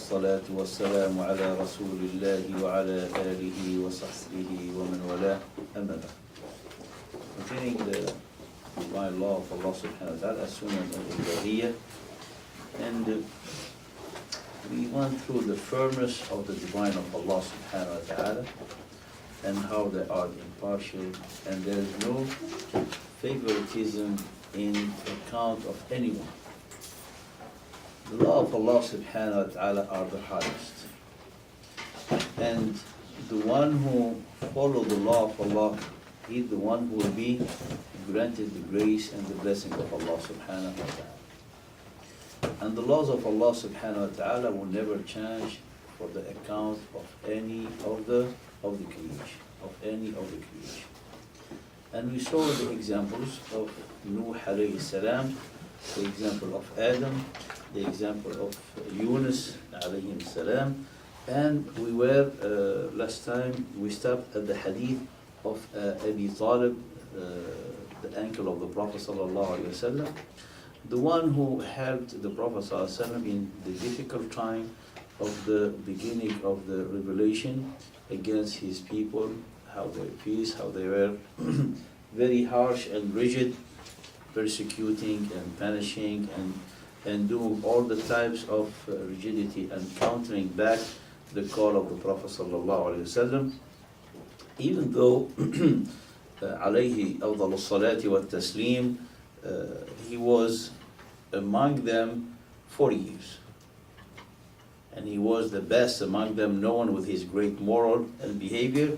والصلاة والسلام على رسول الله وعلى آله وصحبه ومن والاه أما بعد. Continuing the divine law of Allah subhanahu wa ta'ala, sunan al-Ilahiya, and we went through the firmness of the divine of Allah subhanahu wa ta'ala and how they are impartial, and there is no favoritism in account of anyone. The law of Allah subhanahu wa ta'ala are the highest. And the one who follows the law of Allah is the one who will be granted the grace and the blessing of Allah subhanahu wa ta'ala. And the laws of Allah subhanahu wa ta'ala will never change for the account of any of the creation, And we saw the examples of Nuh alayhi salam, the example of Adam, the example of Yunus alayhi salam, and we were, last time, we stopped at the hadith of Abi Talib, the uncle of the Prophet sallallahu alaihi wasallam, the one who helped the Prophet sallallahu alaihi wasallam in the difficult time of the beginning of the revelation against his people, how they faced, how they were very harsh and rigid, persecuting and punishing and doing all the types of rigidity and countering back the call of the Prophet sallallahu alaihi wasallam, even though alayhi afdalu salati wa taslim, he was among them 40 years. And he was the best among them, known with his great moral and behavior.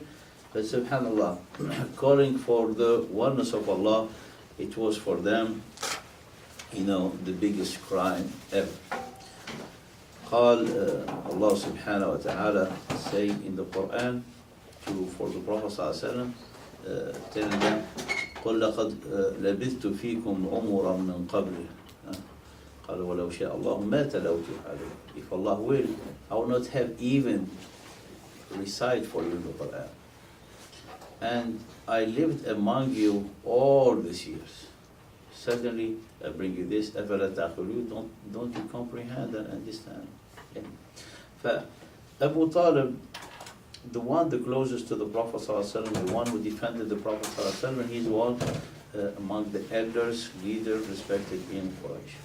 But subhanAllah, calling for the oneness of Allah, it was for them, the biggest crime ever. قال Allah subhanahu wa ta'ala say in the Quran for the Prophet sallallahu alaihi wasallam, telling them, قل لقد لبثت فيكم عمرا من قبل قال ولو شاء الله ما تلوته عليه. If Allah will, I will not have even recite for you the Quran. And I lived among you all these years. Suddenly I bring you this, أَفَلَا تَعْقِلُونَ, don't you comprehend and understand? Abu Talib, the one the closest to the Prophet ﷺ, the one who defended the Prophet ﷺ, he's one among the elders, leaders respected in Quraysh.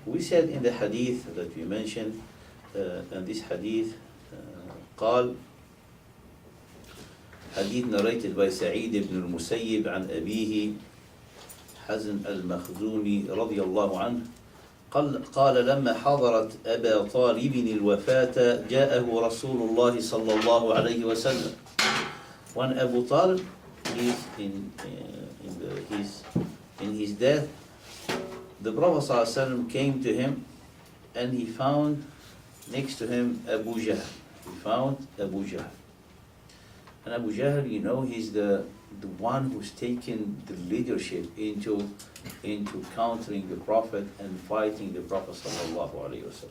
We said in the hadith that we mentioned, and this hadith, قال, hadith narrated by Sa'id ibn al-Musayyib عن أبيه حزن المخزومي رضي الله عنه قال لما حضرت أبا طالب الوفاة جاءه رسول الله صلى الله عليه وسلم. When Abu Talib is in his death, the Prophet ﷺ came to him and he found next to him Abu Jahl. He found Abu Jahl. And Abu Jahl, he's the one who's taken the leadership into countering the Prophet and fighting the Prophet sallallahu alaihi wasallam.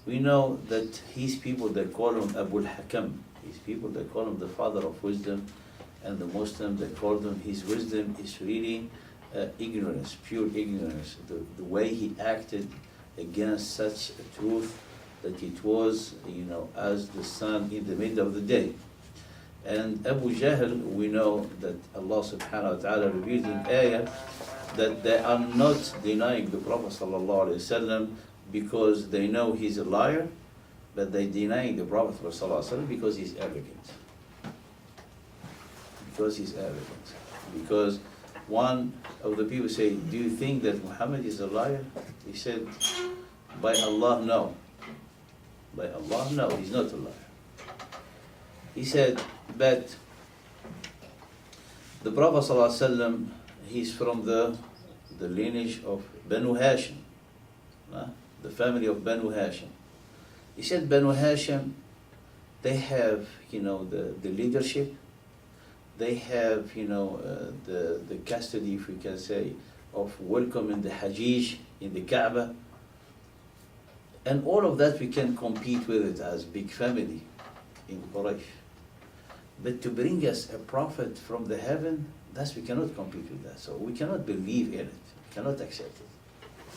We know that his people, they call him Abu al-Hakam. His people, they call him the father of wisdom, and the Muslims, they call him, his wisdom is really ignorance, pure ignorance. The way he acted against such a truth that it was, as the sun in the middle of the day. And Abu Jahl, we know that Allah subhanahu wa ta'ala revealed in ayah that they are not denying the Prophet sallallahu alaihi wasallam because they know he's a liar, but they denying the Prophet sallallahu alaihi wasallam because he's arrogant. Because one of the people say, do you think that Muhammad is a liar? He said, by Allah, no. By Allah, no, he's not a liar. He said, but the Prophet ﷺ, he's from the lineage of Banu Hashim, the family of Banu Hashim. He said, Banu Hashim, they have, the leadership, they have, the custody, if we can say, of welcoming the Hajj in the Kaaba, and all of that we can compete with it as big family in Quraysh. But to bring us a prophet from the heaven, we cannot compete with that. So we cannot believe in it, we cannot accept it.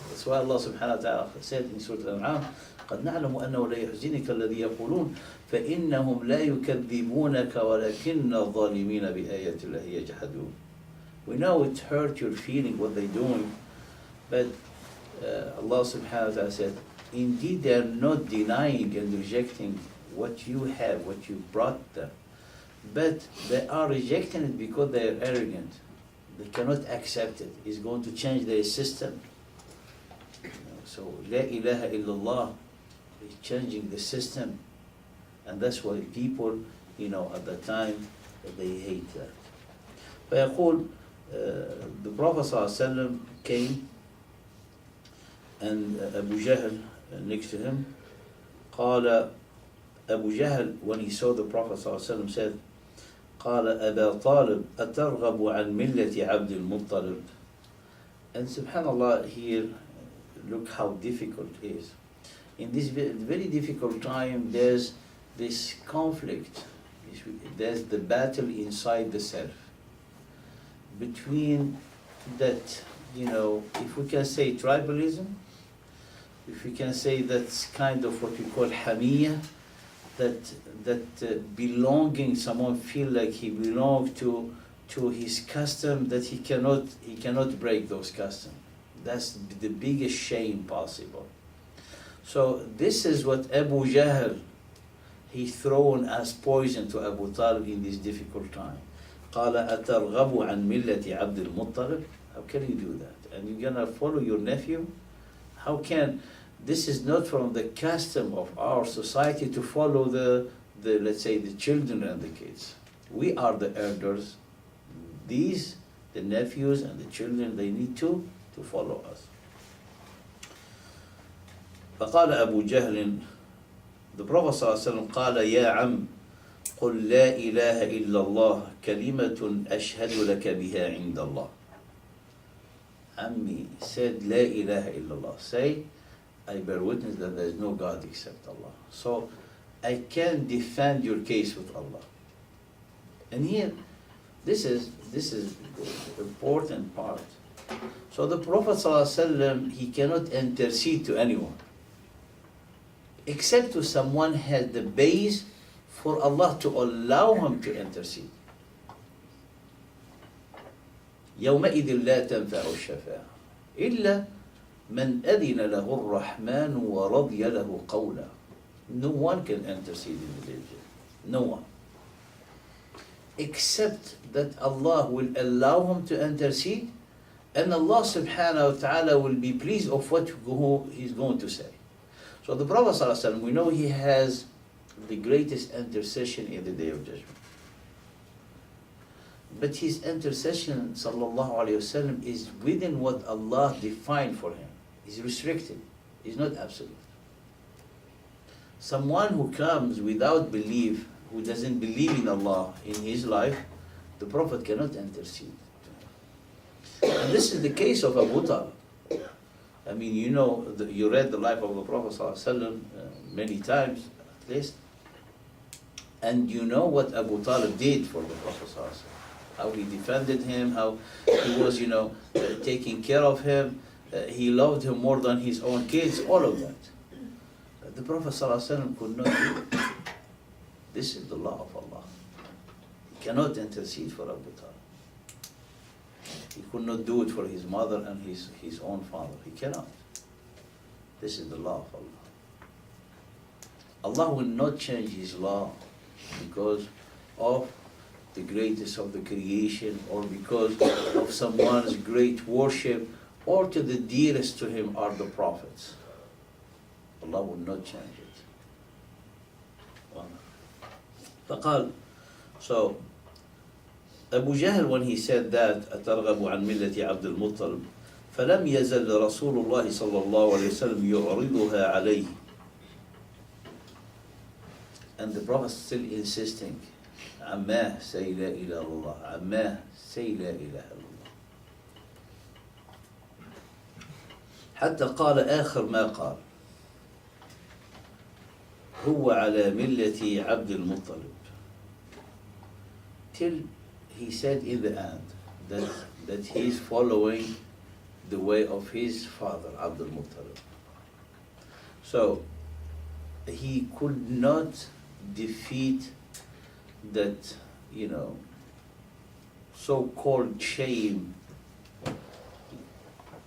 That's why Allah subhanahu wa ta'ala said in Surah Al-An'am, قد نعلم أنه لا يحزنك الذي يقولون فإنهم لا يكذبونك ولكن الظالمين بآيات الله يجحدون. We know it hurt your feeling what they're doing, but Allah subhanahu wa ta'ala said, indeed they are not denying and rejecting what you have, what you brought them, but they are rejecting it because they are arrogant. They cannot accept it. It's going to change their system. So, La ilaha illallah is changing the system. And that's why people, at the time, they hate that. فيقول, the Prophet ﷺ came, and Abu Jahl next to him, قال, Abu Jahl, when he saw the Prophet ﷺ, said, قال أبا طالب أترغب عن ملة عبد المطلب. And subhanallah, here, look how difficult it is. In this very difficult time, there's this conflict, there's the battle inside the self, between that, if we can say tribalism, if we can say that's kind of what we call hamiyya, that belonging, someone feel like he belongs to his custom, that he cannot break those customs. That's the biggest shame possible. So this is what Abu Jahl, he thrown as poison to Abu Talib in this difficult time. قال أترغب عن ملة عبد المطلب. How can you do that? And you're gonna follow your nephew? How can? This is not from the custom of our society to follow the let's say the children and the kids. We are the elders. These, the nephews and the children, they need to follow us. فقال أبو جهل, the Prophet ﷺ قال يا عم قل لا إله إلا الله كلمة أشهد لك بها عند الله. Ammi said لا إله إلا الله. Say, I bear witness that there is no God except Allah. So I can defend your case with Allah. And here, this is the important part. So the Prophet ﷺ, he cannot intercede to anyone, except to someone has the base for Allah to allow him to intercede. يومئذ لا تنفع الشفاعة إلا من أذن له الرحمن ورضي له قولا. No one can intercede in the day. No one. Except that Allah will allow him to intercede, and Allah subhanahu wa ta'ala will be pleased of what he's going to say. So the Prophet ﷺ, we know he has the greatest intercession in the Day of Judgment. But his intercession, sallallahu alayhi wasallam, is within what Allah defined for him. It's restricted. It's not absolute. Someone who comes without belief, who doesn't believe in Allah in his life, the Prophet cannot intercede. And this is the case of Abu Talib. I mean, you read the life of the Prophet ﷺ many times, at least, and you know what Abu Talib did for the Prophet ﷺ. How he defended him, how he was, taking care of him. He loved him more than his own kids, all of that. The Prophet ﷺ could not do it. This is the law of Allah. He cannot intercede for Abu Talib. He could not do it for his mother and his own father. He cannot. This is the law of Allah. Allah will not change his law because of the greatest of the creation, or because of someone's great worship, or to the dearest to him are the prophets. Allah will not change it. فقال, so Abu Jahl, when he said that, أترغب عن ملة عبد المطلب, فلم يزل رسول الله صلى الله عليه وسلم يعرضها عليه. And the Prophet still insisting, عماه say لا إله إلا الله, عماه say لا إله إلا الله. حتى قال آخر ما قال هو على ملة عبد المطلب. Till he said in the end that he is following the way of his father, Abdul Muttalib. So he could not defeat that, so-called shame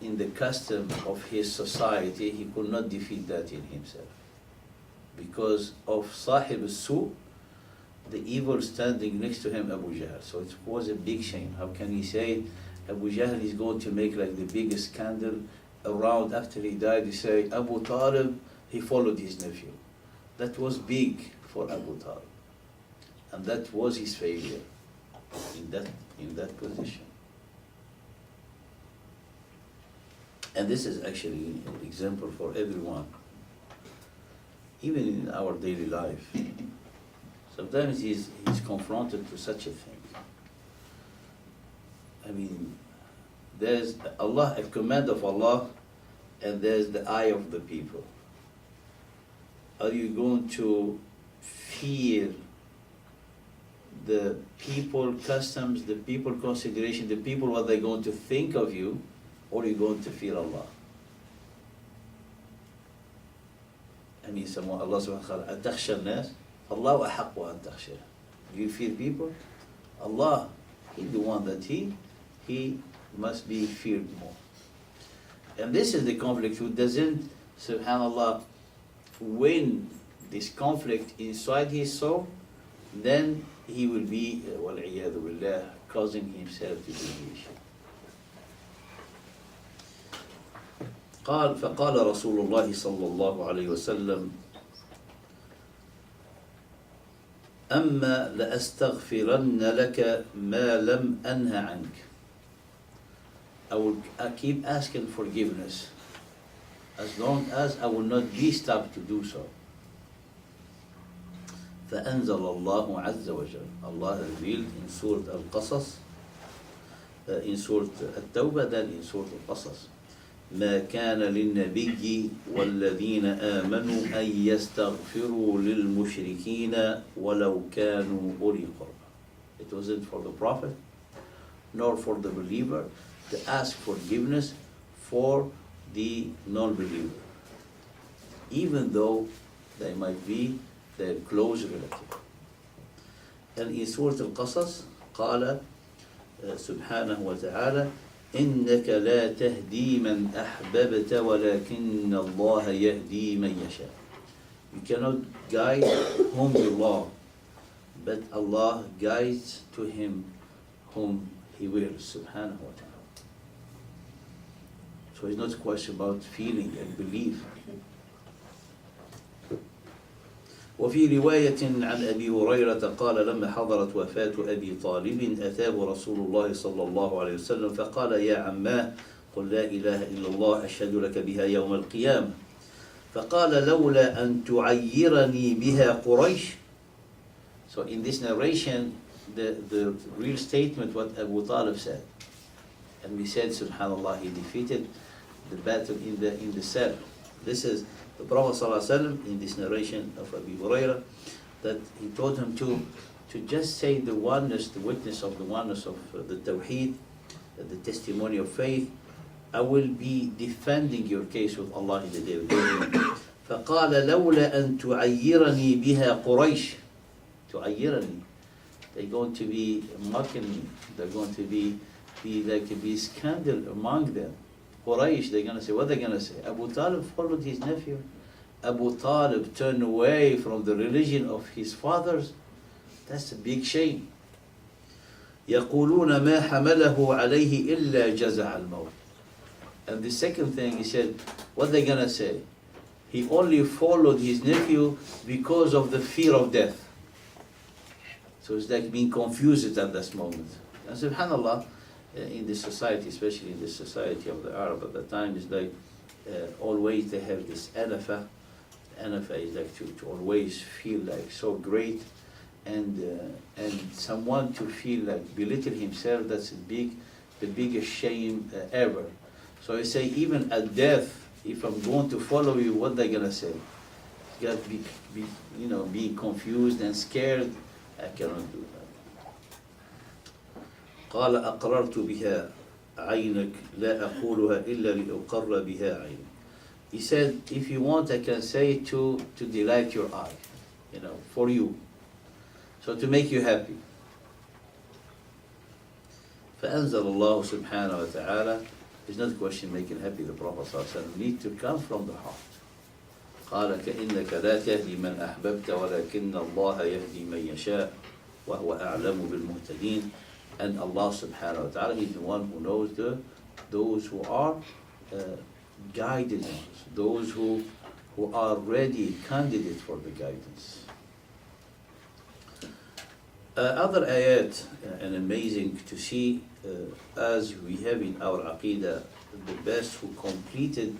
in the custom of his society. He could not defeat that in himself because of Sahib al-Su, the evil standing next to him, Abu Jahl. So it was a big shame. How can he say Abu Jahl is going to make like the biggest scandal around after he died? He say Abu Talib, he followed his nephew. That was big for Abu Talib, and that was his failure in that position. And this is actually an example for everyone, even in our daily life. Sometimes he's confronted to such a thing. I mean, there's Allah, a command of Allah, and there's the eye of the people. Are you going to fear the people customs, the people consideration, the people what they're going to think of you, or are you going to fear Allah? I mean, someone, Allah subhanahu wa ta'ala, أَتَخْشَى النَّاسِ Allah أَحَقُّ أَن تَخْشَى. Do you fear people? Allah, He's the one that He must be feared more. And this is the conflict who doesn't, subhanAllah, win this conflict inside his soul, then he will be, وَالْعِيَاذُ بِاللَّهِ, causing himself to deviation. فقال رسول الله صلى الله عليه وسلم أما لأستغفرن لك ما لم أنه عنك. I keep asking forgiveness as long as I will not be stopped to do so. فأنزل الله عز وجل. Allah revealed in Surah Al-Qasas, in Surah At-Tawbah, then in Surah Al-Qasas, ما كان للنبي والذين آمنوا أن يستغفروا للمشركين ولو كانوا أولي قربى. It wasn't for the Prophet nor for the believer to ask forgiveness for the non-believer, even though they might be their close relative. And in Surah Al-Qasas قال سبحانه وتعالى إنك لا تهدي من أحببت ولكن الله يهدي من يشاء. You cannot guide whom you love, but Allah guides to him whom He wills, subhanahu wa ta'ala. So it's not a question about feeling and belief. وفي رواية عن أبي هريرة قال لما حضرت وفاة أبي طالب أتاه رسول الله صلى الله عليه وسلم فقال يا عماه قل لا إله إلا الله أشهد لك بها يوم القيامة فقال لولا أن تعيرني بها قريش. So in this narration, the real statement what Abu Talib said, and we said subhanallah, he defeated the battle in the cell. This is the Prophet ﷺ in this narration of Abu Hurairah, that he told him to just say the oneness, the witness of the oneness of the Tawheed, the testimony of faith. I will be defending your case with Allah in the day of judgment. فقال لولا أن تعيرني بها قريش. تعيرني. They're going to be mocking me. They're going to be like a scandal among them. Quraysh, they're going to say, what they're going to say? Abu Talib followed his nephew. Abu Talib turned away from the religion of his fathers. That's a big shame. يقولون ما حمله عليه إلا جزع الموت. And the second thing, he said, what they're going to say? He only followed his nephew because of the fear of death. So it's like being confused at this moment. And subhanAllah, in this society, especially in the society of the Arab at the time, is like always they have this anafa. Anafa is like to always feel like so great, and someone to feel like belittle himself. That's the biggest shame ever. So I say, even at death, if I'm going to follow you, what they gonna say? You got to be being confused and scared. I cannot do that. قال أقررت بها عينك لا أقولها إلا لأقر بها عينك. He said, if you want, I can say it to delight your eye, for you. So to make you happy. فأنزل الله سبحانه وتعالى. It's not a question making happy the Prophet صلى الله عليه وسلم. Need to come from the heart. قال كإنك لا تهدي من أحببت ولكن الله يهدي من يشاء وهو أعلم بالمهتدين. And Allah subhanahu wa ta'ala is the one who knows those who are guided ones, those who are ready candidates for the guidance. Other ayat, and amazing to see, as we have in our aqidah, the best who completed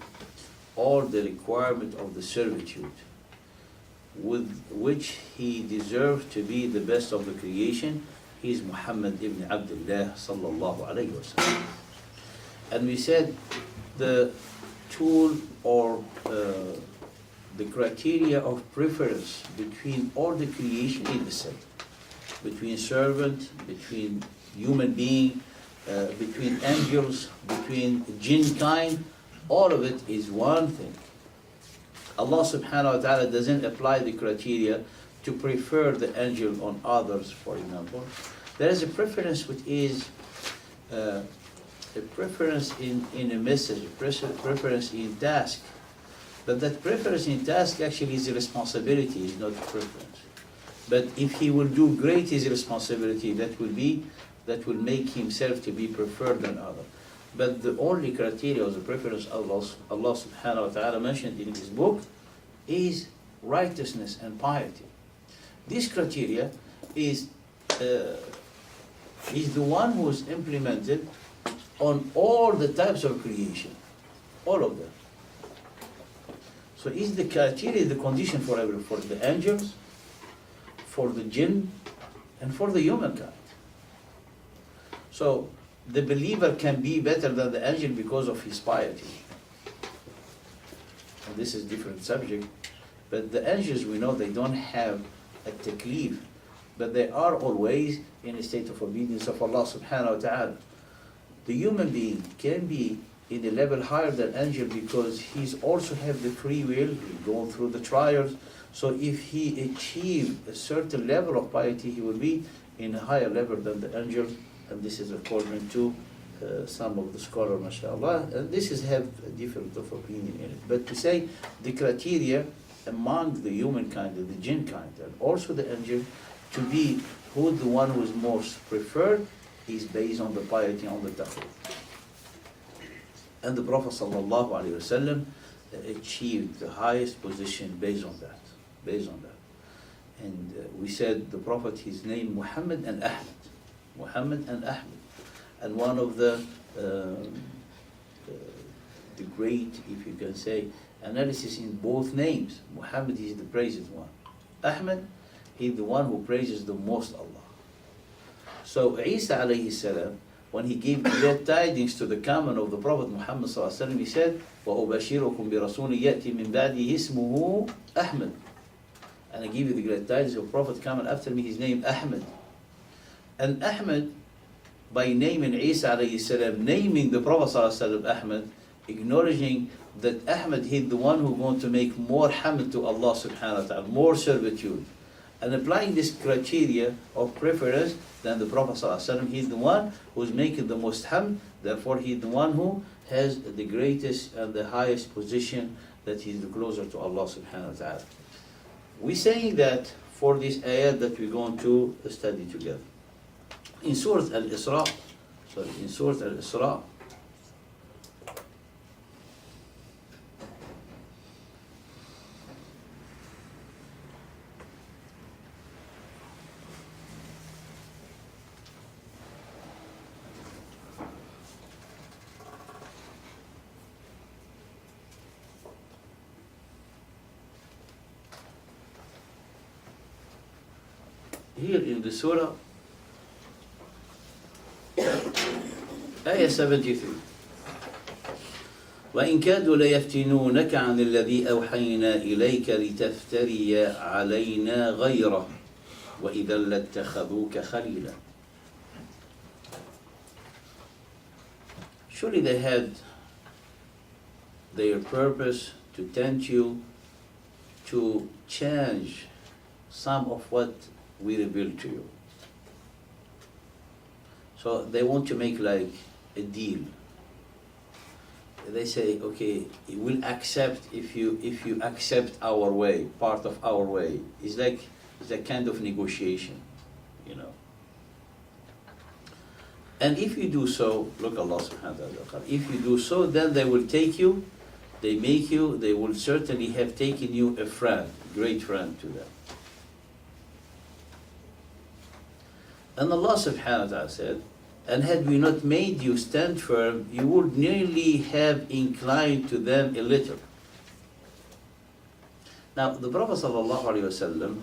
all the requirement of the servitude, with which he deserved to be the best of the creation, is Muhammad ibn Abdullah sallallahu alayhi wa sallam. And we said the tool or the criteria of preference between all the creation is the same. Between servant, between human being, between angels, between jinn kind, all of it is one thing. Allah subhanahu wa ta'ala doesn't apply the criteria to prefer the angel on others, for example. There is a preference which is a preference in a message, a preference in task. But that preference in task actually is a responsibility, is not a preference. But if he will do great his responsibility, that will make himself to be preferred than others. But the only criteria of the preference Allah subhanahu wa ta'ala mentioned in his book is righteousness and piety. This criteria is the one who is implemented on all the types of creation, all of them. So is the criteria the condition for the angels, for the jinn, and for the humankind. So the believer can be better than the angel because of his piety. And this is a different subject. But the angels, we know they don't have a taklif, but they are always in a state of obedience of Allah subhanahu wa ta'ala. The human being can be in a level higher than angel because he's also have the free will, he's going through the trials. So if he achieve a certain level of piety, he will be in a higher level than the angel. And this is according to some of the scholars, mashallah. And this is have a different of opinion in it. But to say the criteria among the humankind and the jinn kind, and also the angel, to be who the one who is most preferred, is based on the piety, on the taqwa. And the Prophet sallallahu alaihi wasallam achieved the highest position based on that. And we said the Prophet, his name Muhammad and Ahmed. And one of the great, if you can say, analysis in both names. Muhammad is the praised one. Ahmed is the one who praises the most Allah. So Isa alayhi salam, when he gave glad tidings to the coming of the Prophet Muhammad sallallahu alaihi wasallam, he said, وَأُبَشِّرُكُمْ بِرَسُولٍ يَأْتِي مِنْ بَعْدِهِ اسْمُهُ أَحْمَدُ. And I give you the glad tidings of the Prophet coming after me, his name Ahmed. And Ahmed, by naming Isa alayhi salam, naming the Prophet sallallahu alaihi wasallam Ahmed, acknowledging that Ahmed is the one who's going to make more hamd to Allah subhanahu wa ta'ala, more servitude. And applying this criteria of preference, then the Prophet ﷺ, he's the one who's making the most hamd, therefore he's the one who has the greatest and the highest position, that he's the closer to Allah subhanahu wa ta'ala. We're saying that for this ayat that we're going to study together. In Surah Al-Isra, here in the surah, ayah 73. وَإِنْ كَادُوا لَيَفْتِنُونَكَ عَنِ الَّذِي أَوْحَيْنَا إِلَيْكَ لِتَفْتَرِيَ عَلَيْنَا غَيْرَهُ وَإِذًا لَاتَّخَذُوكَ خَلِيلًا. Surely they had their purpose to tempt you to change some of what we revealed to you. So they want to make like a deal. They say, okay, we'll accept if you accept our way, part of our way. It's a kind of negotiation, you know. And if you do so, look, Allah subhanahu wa ta'ala, if you do so, then they will take you, they will certainly have taken you a friend, great friend to them. And Allah subhanahu wa ta'ala said, and had we not made you stand firm, you would nearly have inclined to them a little. Now, the Prophet sallallahu alaihi wasallam,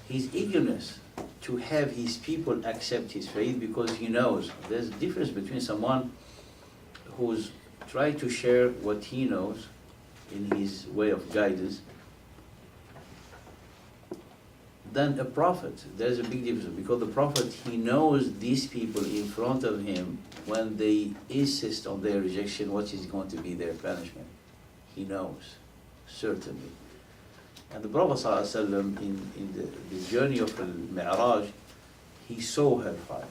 his eagerness to have his people accept his faith, because he knows there's a difference between someone who's trying to share what he knows in his way of guidance than a prophet. There's a big difference, because the prophet, he knows these people in front of him, when they insist on their rejection, what is going to be their punishment. He knows, certainly. And the Prophet ﷺ, in the journey of Al-Mi'raj, he saw hellfire.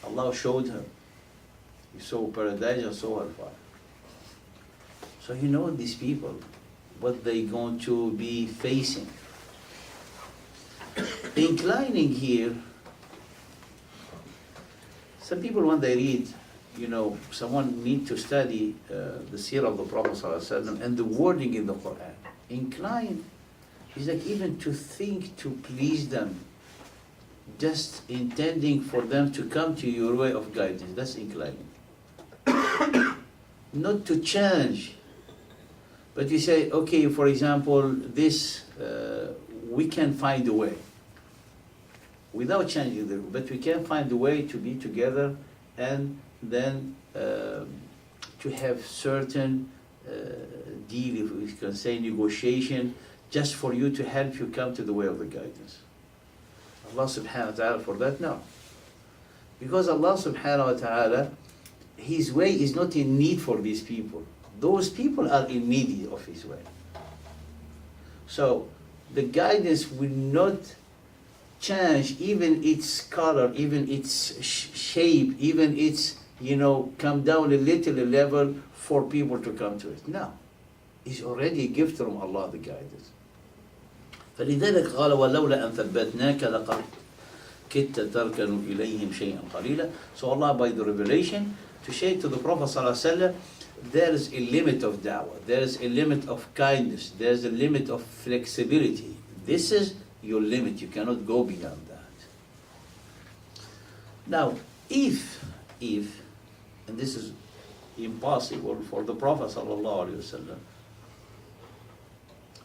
Allah showed him. He saw paradise and saw hellfire. So he knows these people, what they're going to be facing. Inclining here, some people when they read, someone need to study the seerah of the Prophet ﷺ and the wording in the Quran. Incline is like even to think to please them, just intending for them to come to your way of guidance. That's inclining. Not to change, but you say, okay, for example, this we can find a way. Without changing but we can find a way to be together, and then to have certain deal, if we can say negotiation, just for you to help you come to the way of the guidance. Allah subhanahu wa ta'ala for that? No. Because Allah subhanahu wa ta'ala, his way is not in need for these people. Those people are in need of his way. So the guidance will not change, even its color, even its shape, even its, come down a little level for people to come to it. No. It's already a gift from Allah, the guidance. فلذلك قال ولولا أن ثبتناك لقد كدت تركن إليهم شيئا قليلا. So Allah, by the revelation, to say to the Prophet ﷺ, there is a limit of da'wah, there is a limit of kindness, there is a limit of flexibility. This is your limit, you cannot go beyond that. Now, if, and this is impossible for the Prophet sallallahu alaihi wasallam,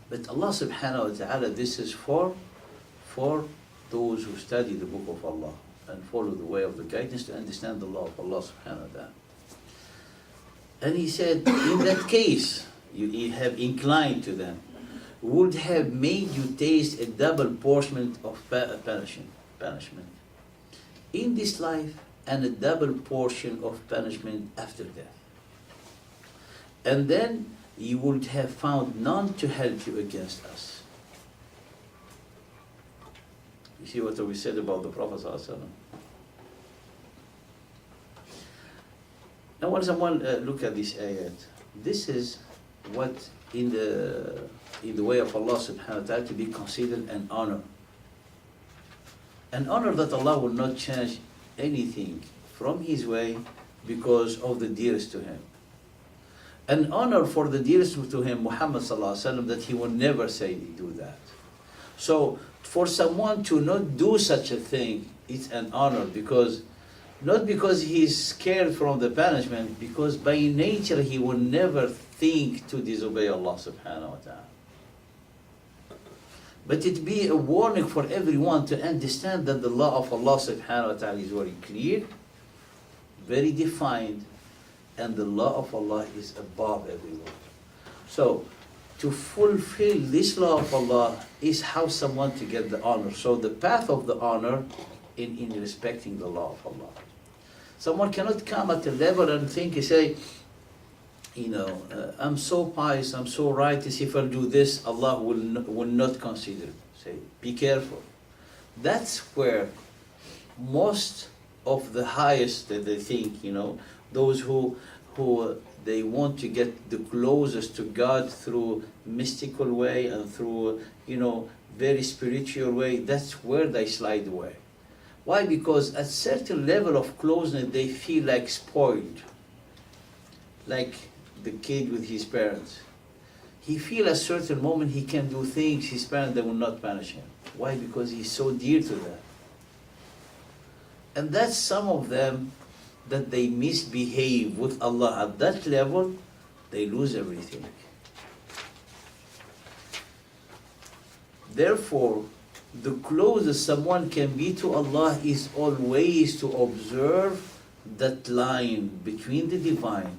but Allah subhanahu wa ta'ala, this is for those who study the book of Allah and follow the way of the guidance to understand the law of Allah subhanahu wa ta'ala. And he said, in that case, you have inclined to them, would have made you taste a double portion of punishment in this life, and a double portion of punishment after death. And then you would have found none to help you against us. You see what we said about the Prophet ﷺ? Now when someone look at this ayat, this is what in the way of Allah subhanahu wa ta'ala to be considered an honor. An honor that Allah will not change anything from his way because of the dearest to him. An honor for the dearest to him, Muhammad sallallahu alaihi wasallam, that he will never say do that. So for someone to not do such a thing, it's an honor, not because he's scared from the punishment, because by nature he will never think to disobey Allah subhanahu wa ta'ala. But it be a warning for everyone to understand that the law of Allah subhanahu wa ta'ala is very clear, very defined, and the law of Allah is above everyone. So to fulfill this law of Allah is how someone to get the honor. So the path of the honor in respecting the law of Allah. Someone cannot come at a level and think, say, I'm so pious, I'm so righteous, if I do this, Allah will not consider it. Say, be careful. That's where most of the highest that they think, those who they want to get the closest to God through mystical way and through, very spiritual way, that's where they slide away. Why? Because at certain level of closeness, they feel like spoiled. Like the kid with his parents. He feel a certain moment he can do things his parents, they will not punish him. Why? Because he's so dear to them. And that's some of them that they misbehave with Allah at that level, they lose everything. Therefore, the closest someone can be to Allah is always to observe that line between the divine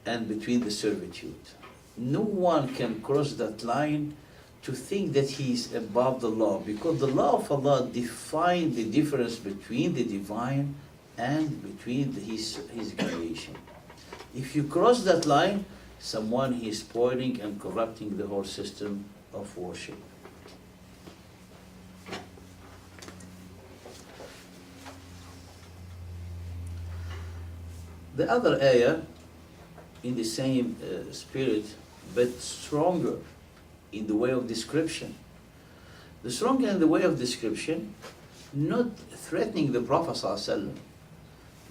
and between the servitude. No one can cross that line to think that he is above the law, because the law of Allah defines the difference between the divine and between his creation. If you cross that line, someone is spoiling and corrupting the whole system of worship. The other ayah in the same spirit, but stronger in the way of description. The stronger in the way of description, not threatening the Prophet ﷺ,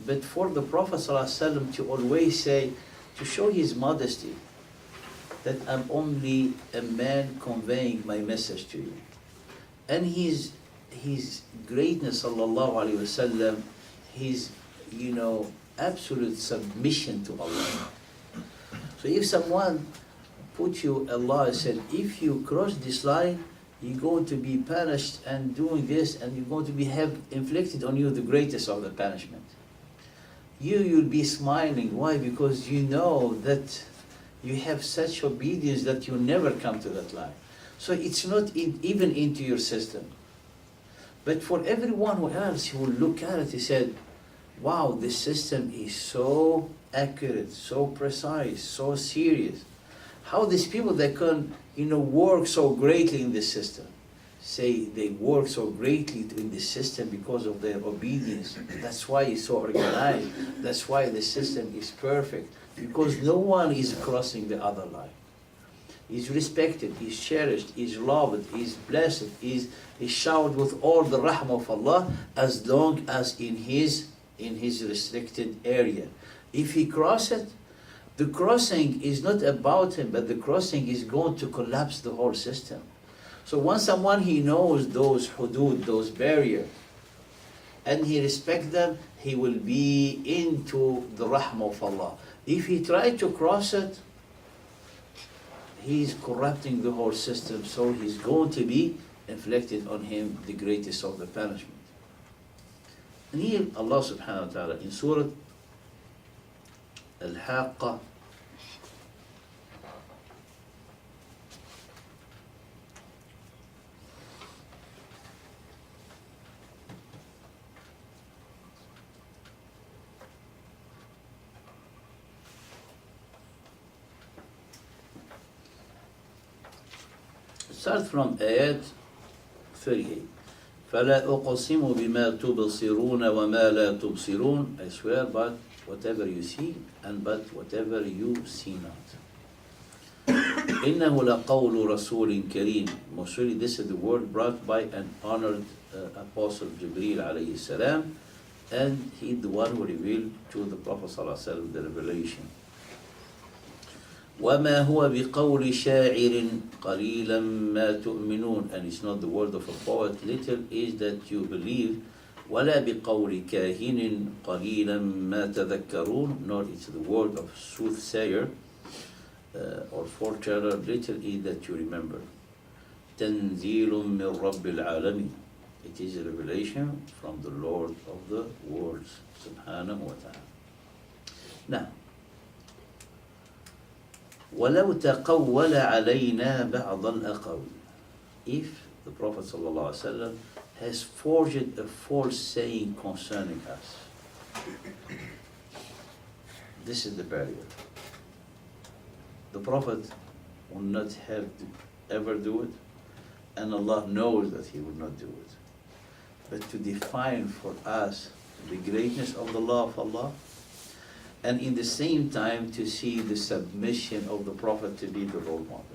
but for the Prophet ﷺ to always say, to show his modesty, that I'm only a man conveying my message to you. And his greatness, sallallahu alaihi wasallam, his, absolute submission to Allah. So if someone put you, Allah said, if you cross this line, you're going to be punished and doing this, and you're going to have inflicted on you the greatest of the punishment. You'll be smiling. Why? Because you know that you have such obedience that you never come to that line. So it's not even into your system. But for everyone who else who will look at it, he said, wow, this system is so accurate, so precise, so serious. How these people that can, work so greatly in this system, say they work so greatly in this system because of their obedience. That's why it's so organized. That's why the system is perfect. Because no one is crossing the other line. He's respected, he's cherished, he's loved, he's blessed, he's showered with all the rahmah of Allah, as long as in his restricted area. If he crosses it, the crossing is not about him, but the crossing is going to collapse the whole system. So once someone he knows those hudud, those barriers, and he respects them, he will be into the rahmah of Allah. If he tries to cross it, he is corrupting the whole system, so he's going to be inflicted on him the greatest of the punishment. And here Allah subhanahu wa ta'ala in Surah Al-Haqqa, start from ayat 38. فَلَا أُقْسِمُ بِمَا تُبْصِرُونَ وَمَا لَا تُبْصِرُونَ. I swear by whatever you see and but whatever you see not. إِنَّهُ لَقَوْلُ رَسُولٍ كَرِيمٍ. Most surely this is the word brought by an honored Apostle Jibreel alayhi salam, and he the one who revealed to the Prophet sallallahu alaihi wasallam the revelation. وَمَا هُوَ بِقَوْلِ شَاعِرٍ قَلِيلًا مَا تُؤْمِنُونَ. And it's not the word of a poet, little is that you believe. وَلَا بِقَوْلِ كَاهِنٍ قَلِيلًا مَا تَذَكَّرُونَ. Nor it's the word of soothsayer or foreteller, little is that you remember. تَنْزِيلٌ مِّن رَبِّ الْعَالَمِينَ. It is a revelation from the Lord of the worlds, subhanahu wa ta'ala. Now, وَلَوْ تَقَوَّلَ عَلَيْنَا بَعْضَ الْأَقَوِيلِ. If the Prophet ﷺ has forged a false saying concerning us. This is the barrier. The Prophet will not have to ever do it, and Allah knows that he will not do it. But to define for us the greatness of the law of Allah, and in the same time to see the submission of the Prophet to be the role model.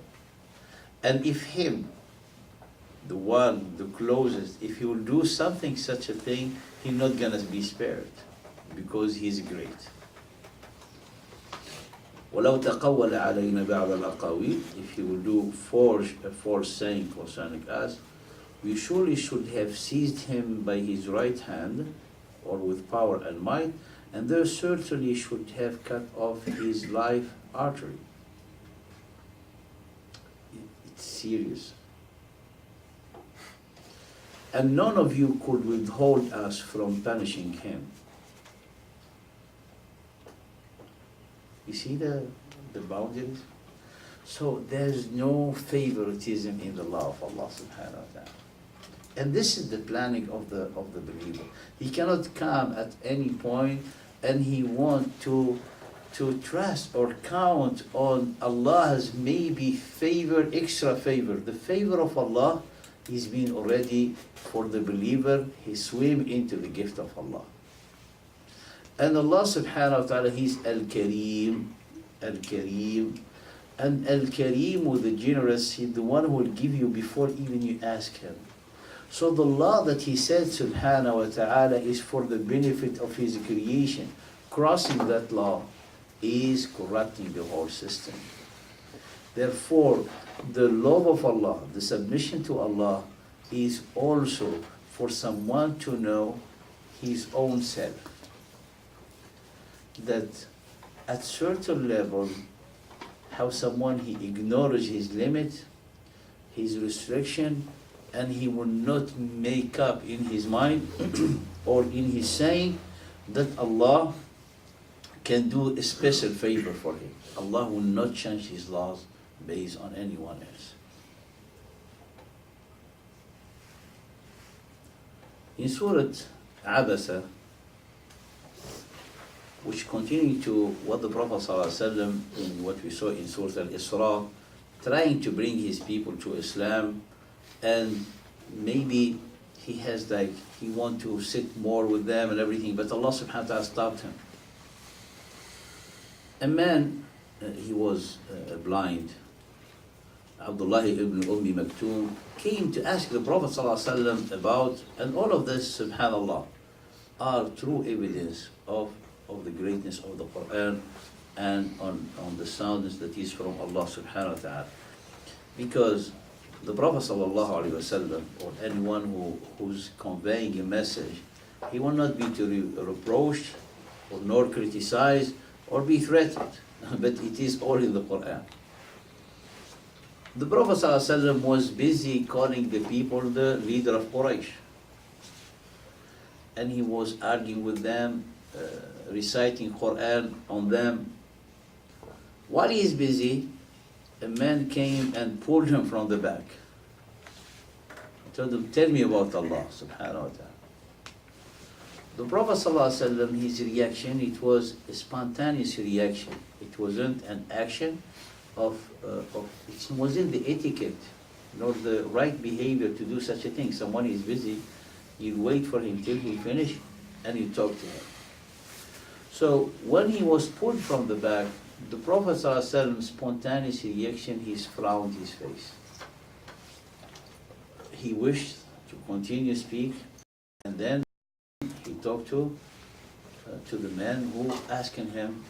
And if him, the one, the closest, if he will do something, such a thing, he's not gonna be spared, because he's great. وَلَوْ تَقَوَّلَ عَلَيْنَا بَعْضَ الْأَقَاوِيلِ, if he will do a false saying concerning us, we surely should have seized him by his right hand, or with power and might, and there certainly should have cut off his life artery. It's serious. And none of you could withhold us from punishing him. You see the boundaries? So there's no favoritism in the law of Allah subhanahu wa ta'ala. And this is the planning of the believer. He cannot come at any point and he want to trust or count on Allah's maybe favor, extra favor. The favor of Allah is being already for the believer. He swim into the gift of Allah. And Allah subhanahu wa ta'ala, He's Al-Kareem, Al-Kareem. And Al-Kareem, the generous, He's the one who will give you before even you ask Him. So the law that He said subhanahu wa ta'ala is for the benefit of His creation. Crossing that law is corrupting the whole system. Therefore, the love of Allah, the submission to Allah, is also for someone to know his own self. That at certain level, how someone he ignores his limit, his restriction, and he will not make up in his mind or in his saying that Allah can do a special favor for him. Allah will not change His laws based on anyone else. In Surah Abasa, which continue to what the Prophet ﷺ, in what we saw in Surah Al-Isra, trying to bring his people to Islam, and maybe he has he want to sit more with them and everything, but Allah subhanahu wa ta'ala stopped him. A man, he was blind, Abdullah ibn Maktoum, came to ask the Prophet ﷺ about, and all of this, subhanallah, are true evidence of the greatness of the Quran and on the soundness that is from Allah subhanahu wa ta'ala. Because the Prophet ﷺ, or anyone who's conveying a message, he will not be to reproached or nor criticized or be threatened, but it is all in the Quran. The Prophet ﷺ was busy calling the people the leader of Quraysh, and he was arguing with them, reciting Quran on them. While he is busy, a man came and pulled him from the back. He told him, "Tell me about Allah subhanahu wa ta'ala." The Prophet ﷺ, his reaction, it was a spontaneous reaction. It wasn't an action it wasn't the etiquette nor the right behavior to do such a thing. Someone is busy, you wait for him till he finish and you talk to him. So when he was pulled from the back, the Prophet ﷺ, spontaneous reaction, he frowned his face. He wished to continue speak, and then he talked to the man who asking him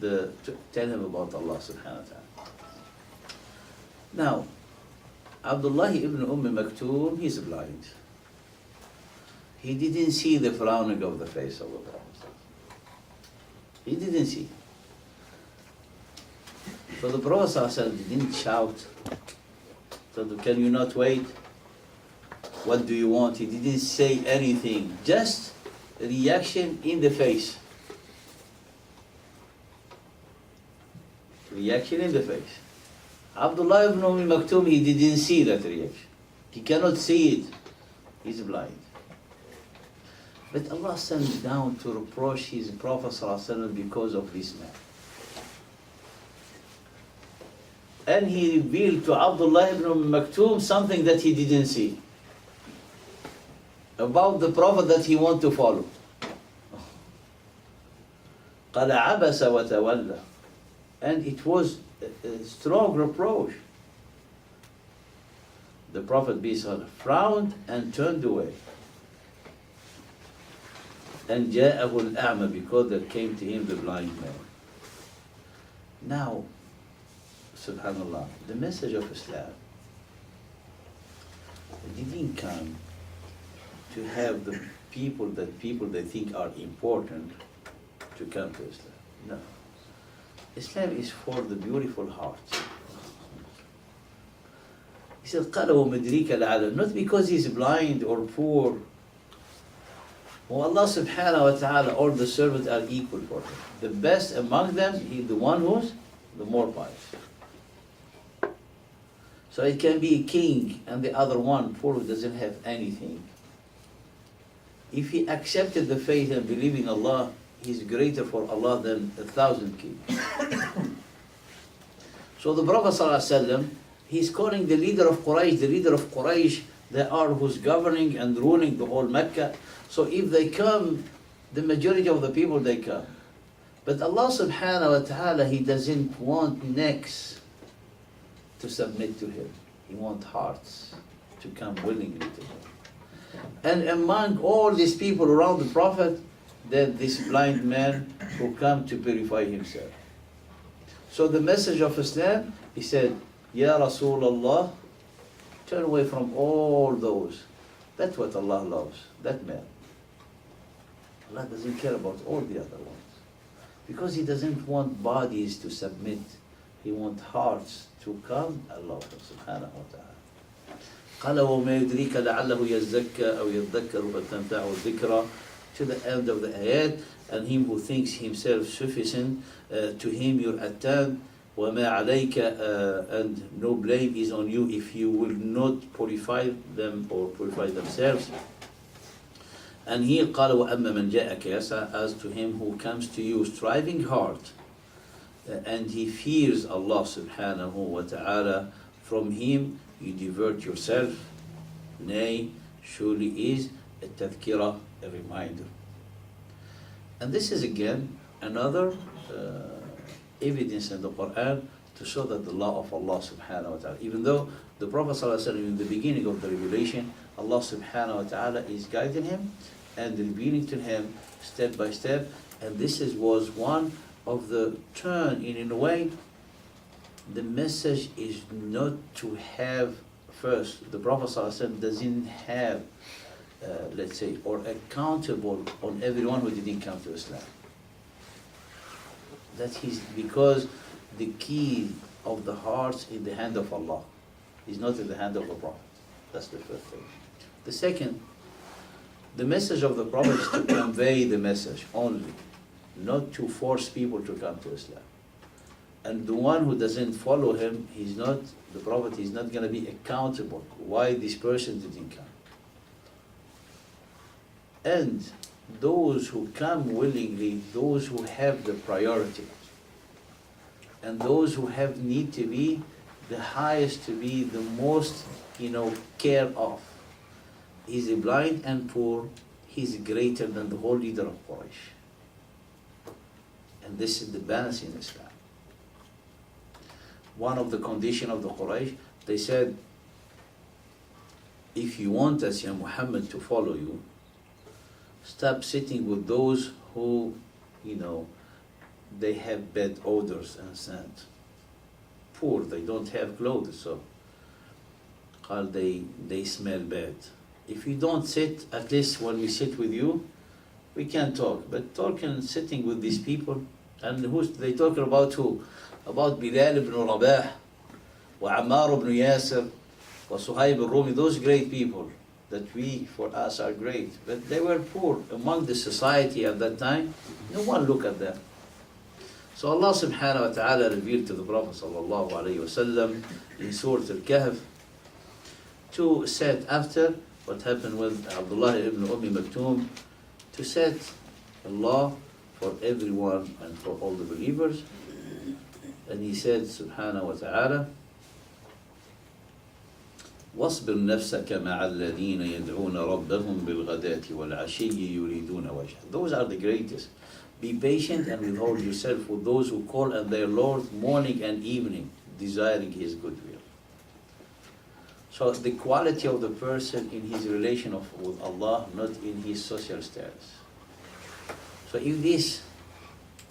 to tell him about Allah subhanahu wa ta'ala. Now, Abdullah ibn Maktoum, he's blind. He didn't see the frowning of the face of the Prophet. He didn't see. So the Prophet ﷺ didn't shout, said, "Can you not wait? What do you want?" He didn't say anything, just a reaction in the face. Reaction in the face. Abdullah ibn Maktoum, he didn't see that reaction. He cannot see it. He's blind. But Allah sent down to reproach His Prophet ﷺ because of this man. And He revealed to Abdullah ibn Maktoum something that he didn't see about the Prophet that he wanted to follow. قَالَ عَبَسَ وَتَوَلَّى. And it was a strong reproach. The Prophet frowned and turned away. And جاءه الأعمى, because there came to him the blind man. Now, subhanallah, the message of Islam didn't come to have the people they think are important to come to Islam. No. Islam is for the beautiful hearts. He said, قَالَ وَمَدْرِيكَ لَعَلَى. Not because he's blind or poor. Oh, Allah subhanahu wa ta'ala, all the servants are equal for him. The best among them, he's the one who's the more pious. So it can be a king and the other one poor who doesn't have anything. If he accepted the faith and believed in Allah, he's greater for Allah than 1,000 kings. So the Prophet ﷺ, he's calling the leader of Quraysh, they are who's governing and ruling the whole Mecca. So if they come, the majority of the people, they come. But Allah subhanahu wa ta'ala, He doesn't want necks to submit to Him. He wants hearts to come willingly to Him. And among all these people around the Prophet, then this blind man who come to purify himself. So the message of Islam, he said, Ya Rasulullah, turn away from all those. That's what Allah loves, that man. Allah doesn't care about all the other ones. Because He doesn't want bodies to submit. He wants hearts to come. Allah subhanahu wa ta'ala. قَالَ وَمَا يُدْرِيكَ لَعَلَّهُ يَزَّكَّى أَوْ يَذَّكَّرُ فَتَنْفَعُهُ الذِّكْرَى. To the end of the ayat, and him who thinks himself sufficient, to him your attan, وَمَا عَلَيْكَ, and no blame is on you if you will not purify them or purify themselves. And here قال وَأَمَّا مَنْ جَاءَكَ يَسْعَى, as to him who comes to you striving hard, and he fears Allah subhanahu wa ta'ala, from him you divert yourself. Nay, surely is a tadhkirah, a reminder. And this is again another evidence in the Quran to show that the law of Allah subhanahu wa ta'ala, even though the Prophet ﷺ, in the beginning of the revelation, Allah subhanahu wa ta'ala is guiding him and revealing to him step by step, and this was one of the turn in a way. The message is not to have first, the Prophet ﷺ doesn't have let's say, or accountable on everyone who didn't come to Islam. That is because the key of the hearts in the hand of Allah is not in the hand of the Prophet. That's the first thing. The second, the message of the Prophet is to convey the message only, not to force people to come to Islam. And the one who doesn't follow him, the Prophet is not going to be accountable why this person didn't come. And those who come willingly, those who have the priority, and those who need to be the highest, to be the most, care of. He's blind and poor, he's greater than the whole leader of Quraysh. And this is the balance in Islam. One of the conditions of the Quraysh, they said, if you want us, Ya Muhammad, to follow you, stop sitting with those who, they have bad odors and scent. Poor, they don't have clothes, so they smell bad. If you don't sit, at least when we sit with you, we can talk. But sitting with these people, and they talk about who? About Bilal ibn Rabah, wa Ammar ibn Yasir, wa Suhaib al-Rumi, those great people that for us are great. But they were poor among the society at that time. No one looked at them. So Allah subhanahu wa ta'ala revealed to the Prophet sallallahu alayhi wa sallam in Surah Al-Kahf to set after what happened with Abdullah ibn Maktoum, to set a law for everyone and for all the believers. And he said, subhanahu wa ta'ala, واصبر نفسك مع الذين يدعون ربهم بالغداة والعشي يريدون وجهه. Those are the greatest. Be patient and withhold yourself with those who call on their Lord morning and evening, desiring His goodwill. So the quality of the person in his relation with Allah, not in his social status. So if this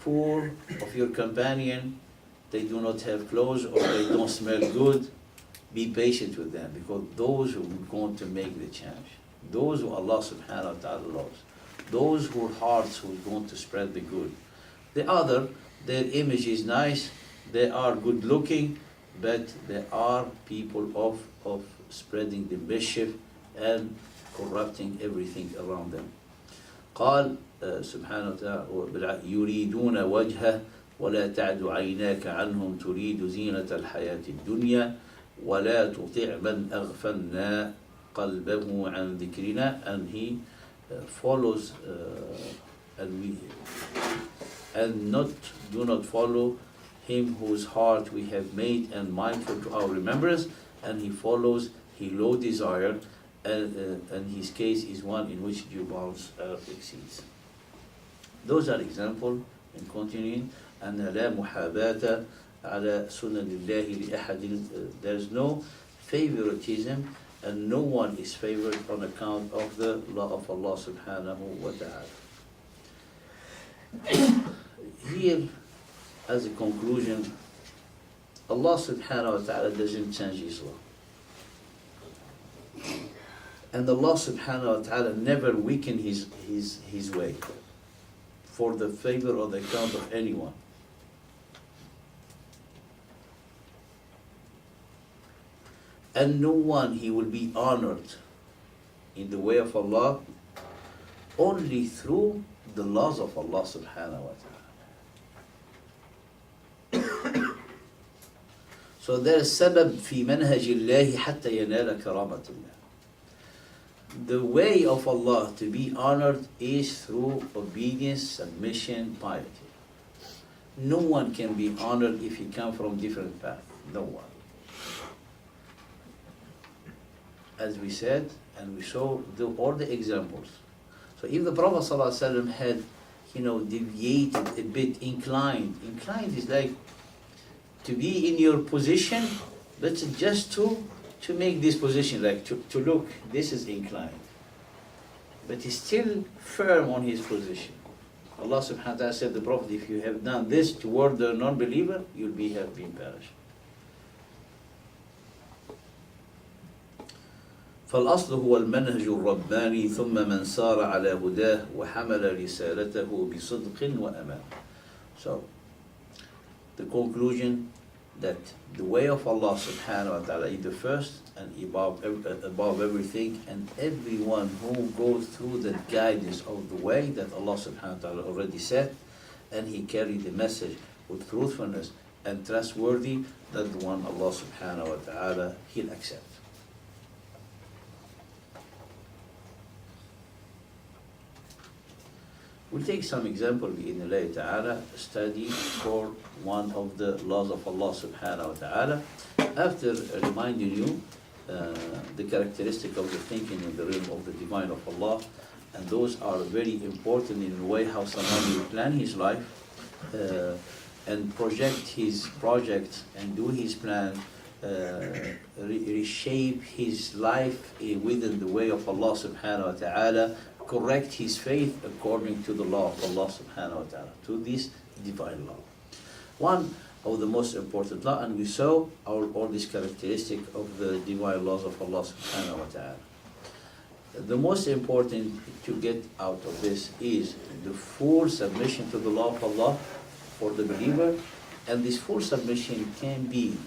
poor of your companion, they do not have clothes or they don't smell good, be patient with them, because those who are going to make the change, those who Allah subhanahu wa ta'ala loves, those whose hearts who are going to spread the good. The other, their image is nice, they are good looking, but they are people of spreading the mischief and corrupting everything around them. قال سبحانه وتعالى يريدون وجهه ولا تعد عيناك عنهم تريد زينة الحياة الدنيا ولا تطع من أغفلنا قلبه عن ذكرنا. And he follows do not follow him whose heart we have made and mindful to our remembrance, and he follows he low desire, and his case is one in which due bounds exceeds. Those are examples. And continuing, أن لا محاباة على سنن الله لأحد. There is no favoritism, and no one is favored on account of the law of Allah subhanahu wa ta'ala. Here, as a conclusion, Allah subhanahu wa ta'ala doesn't change His law. And Allah subhanahu wa ta'ala never weakened his way for the favor or the account of anyone. And no one, he will be honored in the way of Allah only through the laws of Allah subhanahu wa ta'ala. So there is sabab fi manhaj Allah hatta yanala karamat Allah. The way of Allah to be honored is through obedience, submission, piety. No one can be honored if he comes from different path. No one. As we said, and we saw all the examples. So if the Prophet ﷺ had, deviated a bit, inclined is like to be in your position, but just to make this position, like to look, this is inclined. But he's still firm on his position. Allah subhanahu wa ta'ala said, the Prophet, if you have done this toward the non-believer, you'll have been perished. فالأصل هو المنهج الرباني ثم من سار على هداه وحمل رسالته بصدق وأمان. So, the conclusion that the way of Allah subhanahu wa ta'ala is the first and above everything, and everyone who goes through the guidance of the way that Allah subhanahu wa ta'ala already said, and he carried the message with truthfulness and trustworthy, that the one Allah subhanahu wa ta'ala He'll accept. We'll take some example in Ilahiya ta'ala, study for one of the laws of Allah subhanahu wa ta'ala, after reminding you the characteristic of the thinking in the realm of the divine of Allah, and those are very important in the way how someone will plan his life and project his project and do his plan, reshape his life within the way of Allah subhanahu wa ta'ala, correct his faith according to the law of Allah subhanahu wa ta'ala, to this divine law. One of the most important law, and we saw all these characteristics of the divine laws of Allah subhanahu wa ta'ala. The most important to get out of this is the full submission to the law of Allah for the believer, and this full submission can be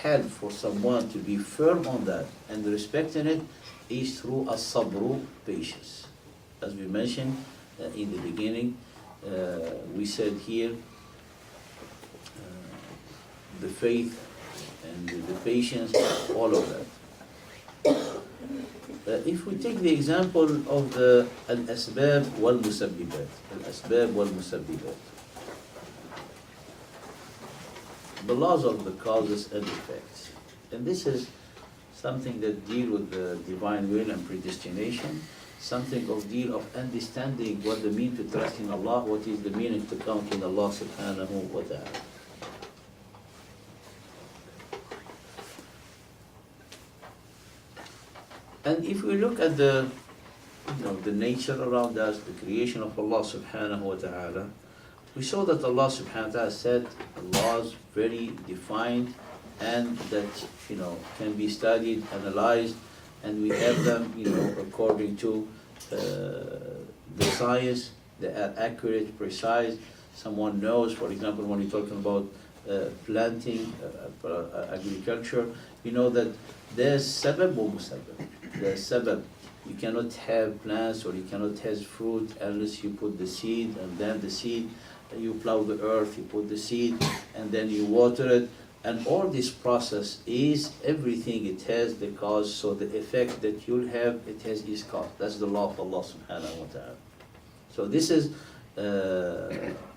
help for someone to be firm on that and respecting it is through as-sabru, patience. As we mentioned in the beginning, we said here the faith and the patience, all of that. if we take the example of the al-asbab wal-musabbibat, al-asbab wal-musabbibat, the laws of the causes and effects, and this is something that deal with the divine will and predestination, something of deal of understanding what the mean to trust in Allah, what is the meaning to count in Allah subhanahu wa ta'ala. And if we look at the the nature around us, the creation of Allah subhanahu wa ta'ala, we saw that Allah subhanahu wa ta'ala said laws very defined and that can be studied, analyzed, and we have them according to the science. They are accurate, precise. Someone knows, for example, when you're talking about planting, agriculture, you know that there's sabab wa musabbab. There's sabab. You cannot have plants or you cannot have fruit unless you put the seed, and then the seed, you plow the earth, you put the seed, and then you water it. And all this process is everything, it has the cause, so the effect that you'll have, it has its cause. That's the law of Allah subhanahu wa ta'ala. So this is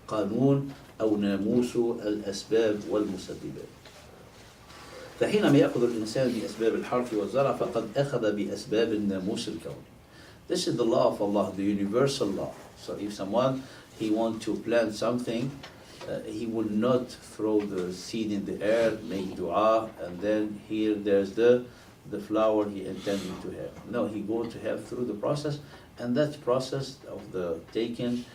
قانون أو ناموس الأسباب والمسببات. فحينما يأخذ الإنسان بأسباب الحرث والزرع فقد أخذ بأسباب الناموس الكوني. This is the law of Allah, the universal law. So if someone, he wants to plant something, he will not throw the seed in the air, make dua, and then here there's the flower he intended to have. No, he going to have through the process, and that process of the taking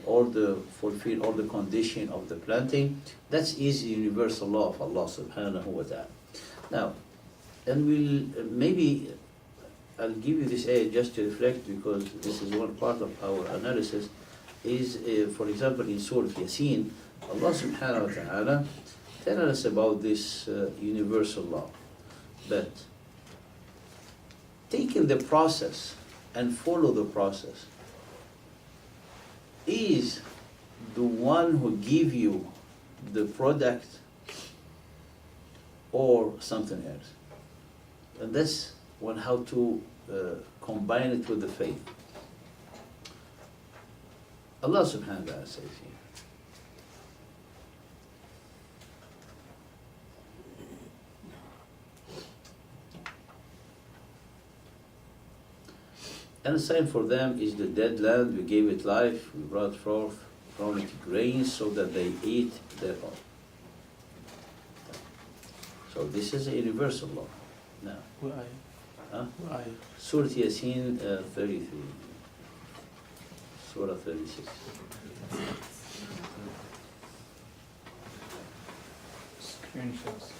all the fulfill all the condition of the planting, that is the universal law of Allah subhanahu wa ta'ala. Now, and we'll maybe I'll give you this ayah just to reflect, because this is one part of our analysis. Is for example in Surah Yasin, Allah subhanahu wa ta'ala tell us about this universal law, but taking the process and follow the process is the one who give you the product or something else. And that's one how to combine it with the faith. Allah subhanahu wa ta'ala says here, and a sign for them is the dead land, we gave it life, we brought forth from it grains so that they eat thereof. So this is a universal law. Now, Where are you? huh? Where are you? Surah Yasin 33, Surah 36. Screenshots.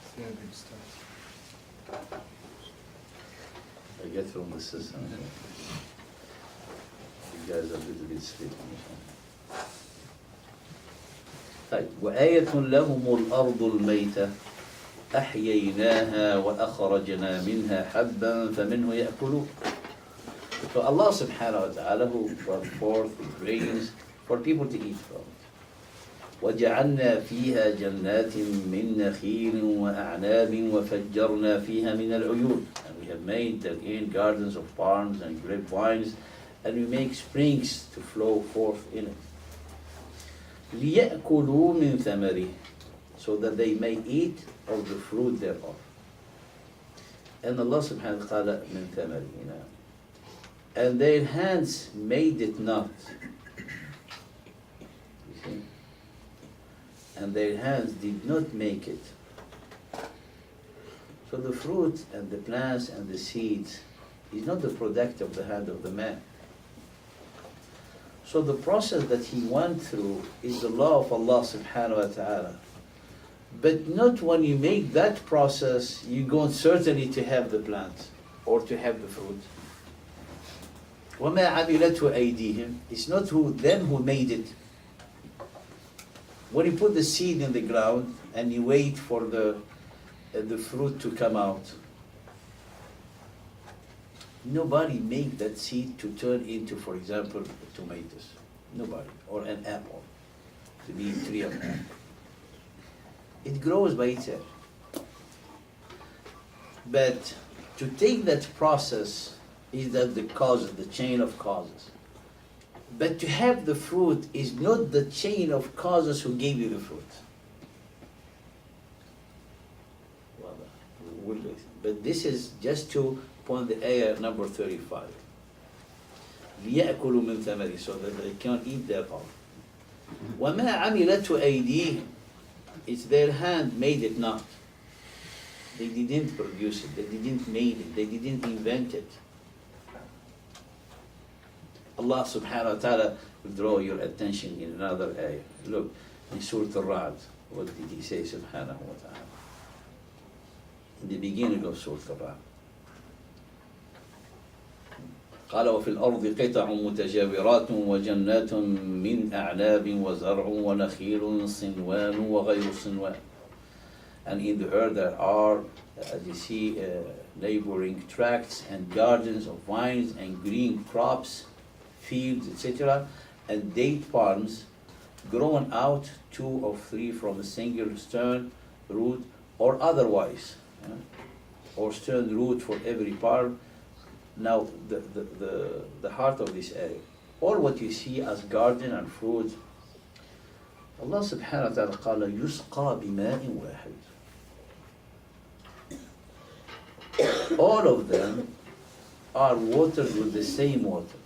See how good stuff. I get from the system. You guys are a little bit sleepy. طيب وآية لهم الأرض الميتة أحييناها وأخرجنا منها حبا فمنه يأكلون. So Allah subhanahu wa ta'ala who brought forth grains for people to eat from. وجعلنا فيها جنات من نخيل وأعناب وفجرنا فيها من العيون. And we have made therein gardens of palms and grapevines, and we make springs to flow forth in it. ليأكلوا من ثمره, so that they may eat of the fruit thereof. And Allah subhanahu wa ta'ala من ثمره, and their hands made it not. You see? And their hands did not make it. So the fruit and the plants and the seeds is not the product of the hand of the man. So the process that he went through is the law of Allah subhanahu wa ta'ala. But not when you make that process, you're going certainly to have the plant or to have the fruit. وَمَا عَمِلَتْهُ أَيْدِيهِمْ. It's not them who made it. When you put the seed in the ground and you wait for the fruit to come out, nobody made that seed to turn into, for example, tomatoes. Nobody. Or an apple, to be a tree of apple. It grows by itself. But To take that process is that the causes, the chain of causes. But to have the fruit is not the chain of causes who gave you the fruit. But this is just to point the ayah number 35. لِيَأْكُلُوا مِنْ ثَمَرِهِ, so that they can eat their own. وَمَا عَمِلَتْهُ أَيْدِيهِمْ, it's their hand made it not. They didn't produce it, they didn't make it, they didn't invent it. Allah subhanahu wa ta'ala will draw your attention in another ayah. Look, in Surah Al-Ra'd, what did he say subhanahu wa ta'ala? In the beginning of Surah Al-Ra'd. قال وفي الأرض قطع متجاورات وجنات من أعناب وزرع ونخيل صنوان وغير صنوان. And in the earth there are, as you see, neighboring tracts and gardens of vines and green crops, fields, etc., and date palms grown out 2 or 3 from a single stern root or otherwise, or stern root for every palm. Now, the heart of this area, all what you see as garden and fruit, Allah subhanahu wa ta'ala قال يسقى بماء واحد. All of them are watered with the same water.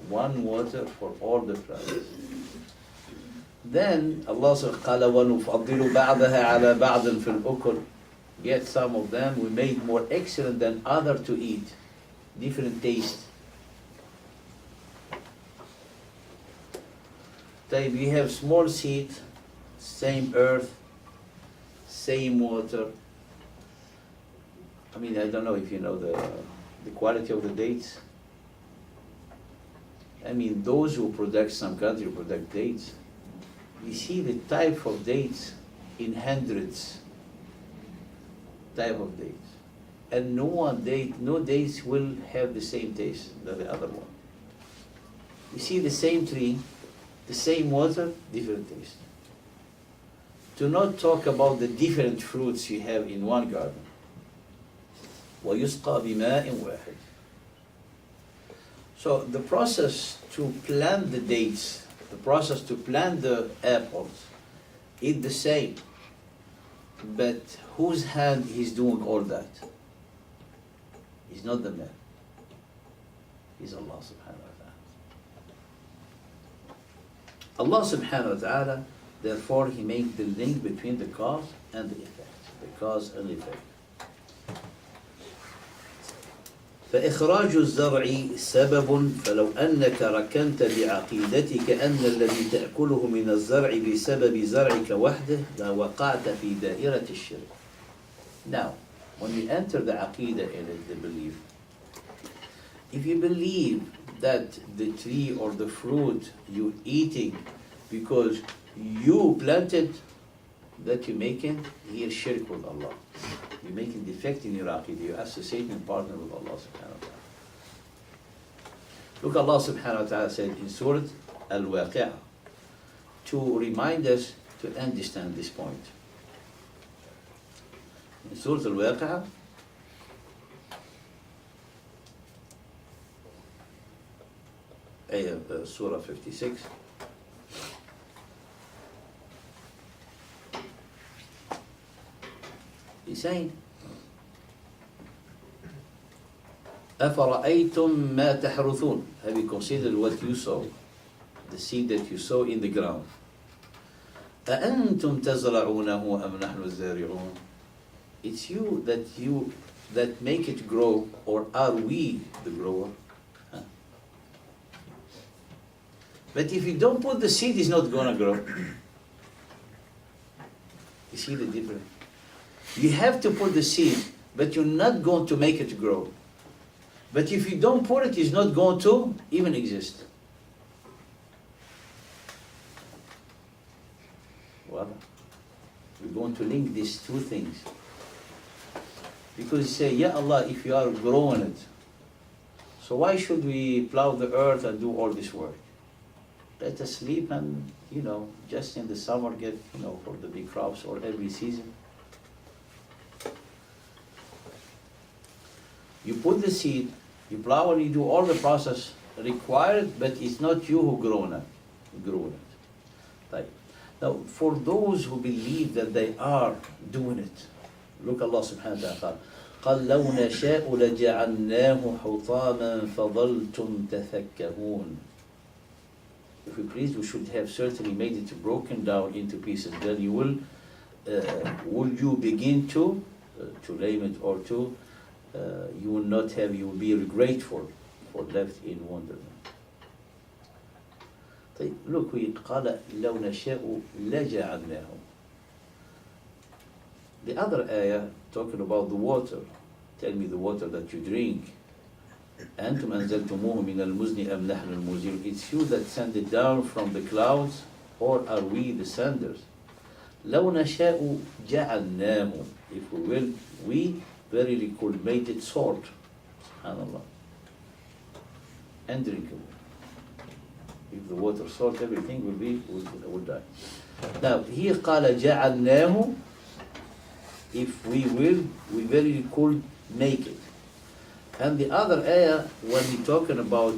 One water for all the plants. Then Allah subhanahu wa ta'ala وَنُفَضِّلُ بَعْضَهَا عَلَى بَعْضٍ فِي الْأُكُلِ. Yet some of them we made more excellent than other to eat. Different taste. We have small seed, same earth, same water. I mean, I don't know if you know the quality of the dates. I mean, those who produce, some country produce dates, you see the type of dates in hundreds. Type of dates, and no dates will have the same taste than the other one. You see the same tree, the same water, different taste. To not talk about the different fruits you have in one garden. وَيُسْقَى بِمَاءٍ وَاحِدٍ. So the process to plant the dates, the process to plant the apples, is the same. But whose hand is doing all that? He's not the man. He's Allah subhanahu wa ta'ala. Allah subhanahu wa ta'ala, therefore He makes the link between the cause and the effect. The cause and effect. فإخراج الزرع سبب فلو أنك ركنت بعقيدتك أن الذي تأكله من الزرع بسبب زرعك وحده لوقعت في دائرة الشرك. Now, when you enter the aqidah in it, the belief, if you believe that the tree or the fruit you're eating because you planted, that you're making here shirk with Allah. You're making defect in your aqidah. You're associating partner with Allah subhanahu wa ta'ala. Look, Allah subhanahu wa ta'ala said in Surah Al-Waqi'ah to remind us to understand this point. In Surah Al-Waqi'ah, Surah 56, He's saying, أَفَرَأَيْتُم مَا تَحْرُثُونَ. Have you considered what you sow, the seed that you sow in the ground? أَأَنْتُمْ تَزْرَعُونَهُ أَمْ نَحْنُ الزَّارِعُونَ. It's you that make it grow, or are we the grower? Huh? But if you don't put the seed, it's not going to grow. You see the difference? You have to put the seed, but you're not going to make it grow. But if you don't put it, it's not going to even exist. Well, we're going to link these two things. Because you say, Ya Allah, if you are growing it, so why should we plow the earth and do all this work? Let us sleep and, just in the summer get, for the big crops or every season. You put the seed, you plow and you do all the process required, but it's not you who grown it. Right. Now, for those who believe that they are doing it, look Allah subhanahu wa ta'ala. قال لو نشاء لجعلناه حطاما فظلتم تفكهون. If we please, we should have certainly made it broken down into pieces. Then you will you begin to name it or to, you will not have, you will be regretful for left in wonderment. طيب, look, we قال لو نشاء لجعلناه. The other ayah talking about the water. Tell me the water that you drink. أنتم أنزلتموه من المزن أم نحن المنزلون. It's you that send it down from the clouds, or are we the senders? لو نشاء جعلناه. If we will, we verily could make it salt. SubhanAllah. And drinkable. If the water salt, everything will die. Now, here قال جعلناه. If we will, we verily could make it. And the other ayah, when we're talking about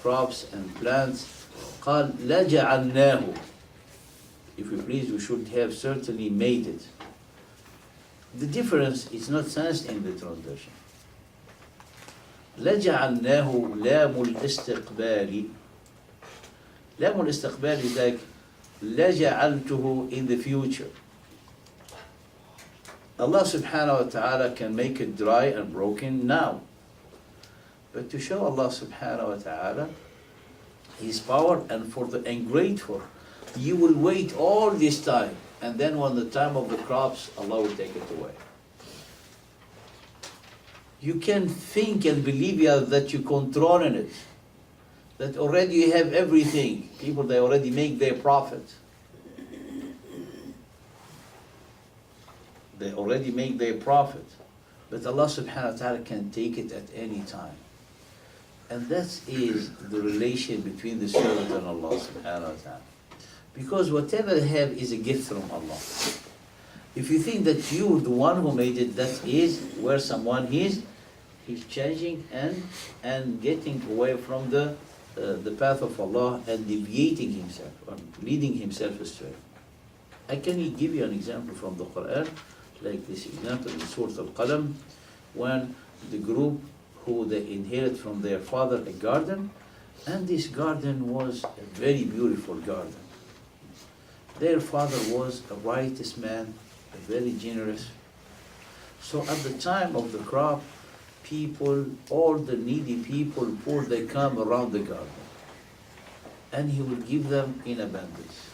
crops and plants, قال لجعلناه. If we please, we should have certainly made it. The difference is not sensed in the translation. لجعلناه لام الاستقبال. لام الاستقبال is like لجعلته in the future. Allah subhanahu wa ta'ala can make it dry and broken now. But to show Allah subhanahu wa ta'ala His power, and for the ungrateful, you will wait all this time, and then when the time of the crops, Allah will take it away. You can think and believe that you're controlling it, that already you have everything. People, they already make their profit. They already make their profit. But Allah subhanahu wa ta'ala can take it at any time. And that is the relation between the servant and Allah subhanahu wa ta'ala. Because whatever they have is a gift from Allah. If you think that you're the one who made it, that is where someone is, he's changing and getting away from the path of Allah and deviating himself, or leading himself astray. I can give you an example from the Quran, like this example in Surah Al-Qalam, when the group who they inherit from their father a garden, and this garden was a very beautiful garden. Their father was a righteous man, very generous. So at the time of the crop, people, all the needy people, poor, they come around the garden, and he will give them in abundance.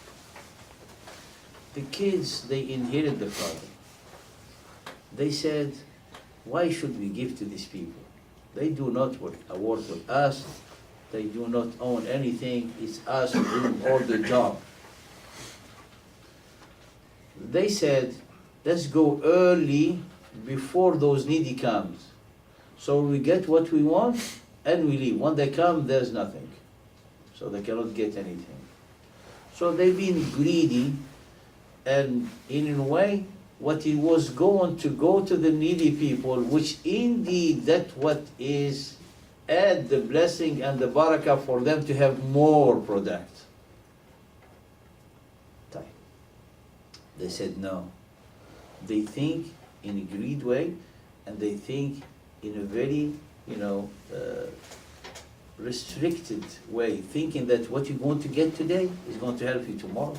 The kids, they inherit the garden. They said, why should we give to these people? They do not work with us. They do not own anything. It's us who do all the job. They said, let's go early before those needy comes. So we get what we want and we leave. When they come, there's nothing. So they cannot get anything. So they've been greedy, and in a way, what he was going to go to the needy people, which indeed that what is add the blessing and the barakah for them to have more product. They said no. They think in a greed way, and they think in a very, restricted way, thinking that what you're going to get today is going to help you tomorrow.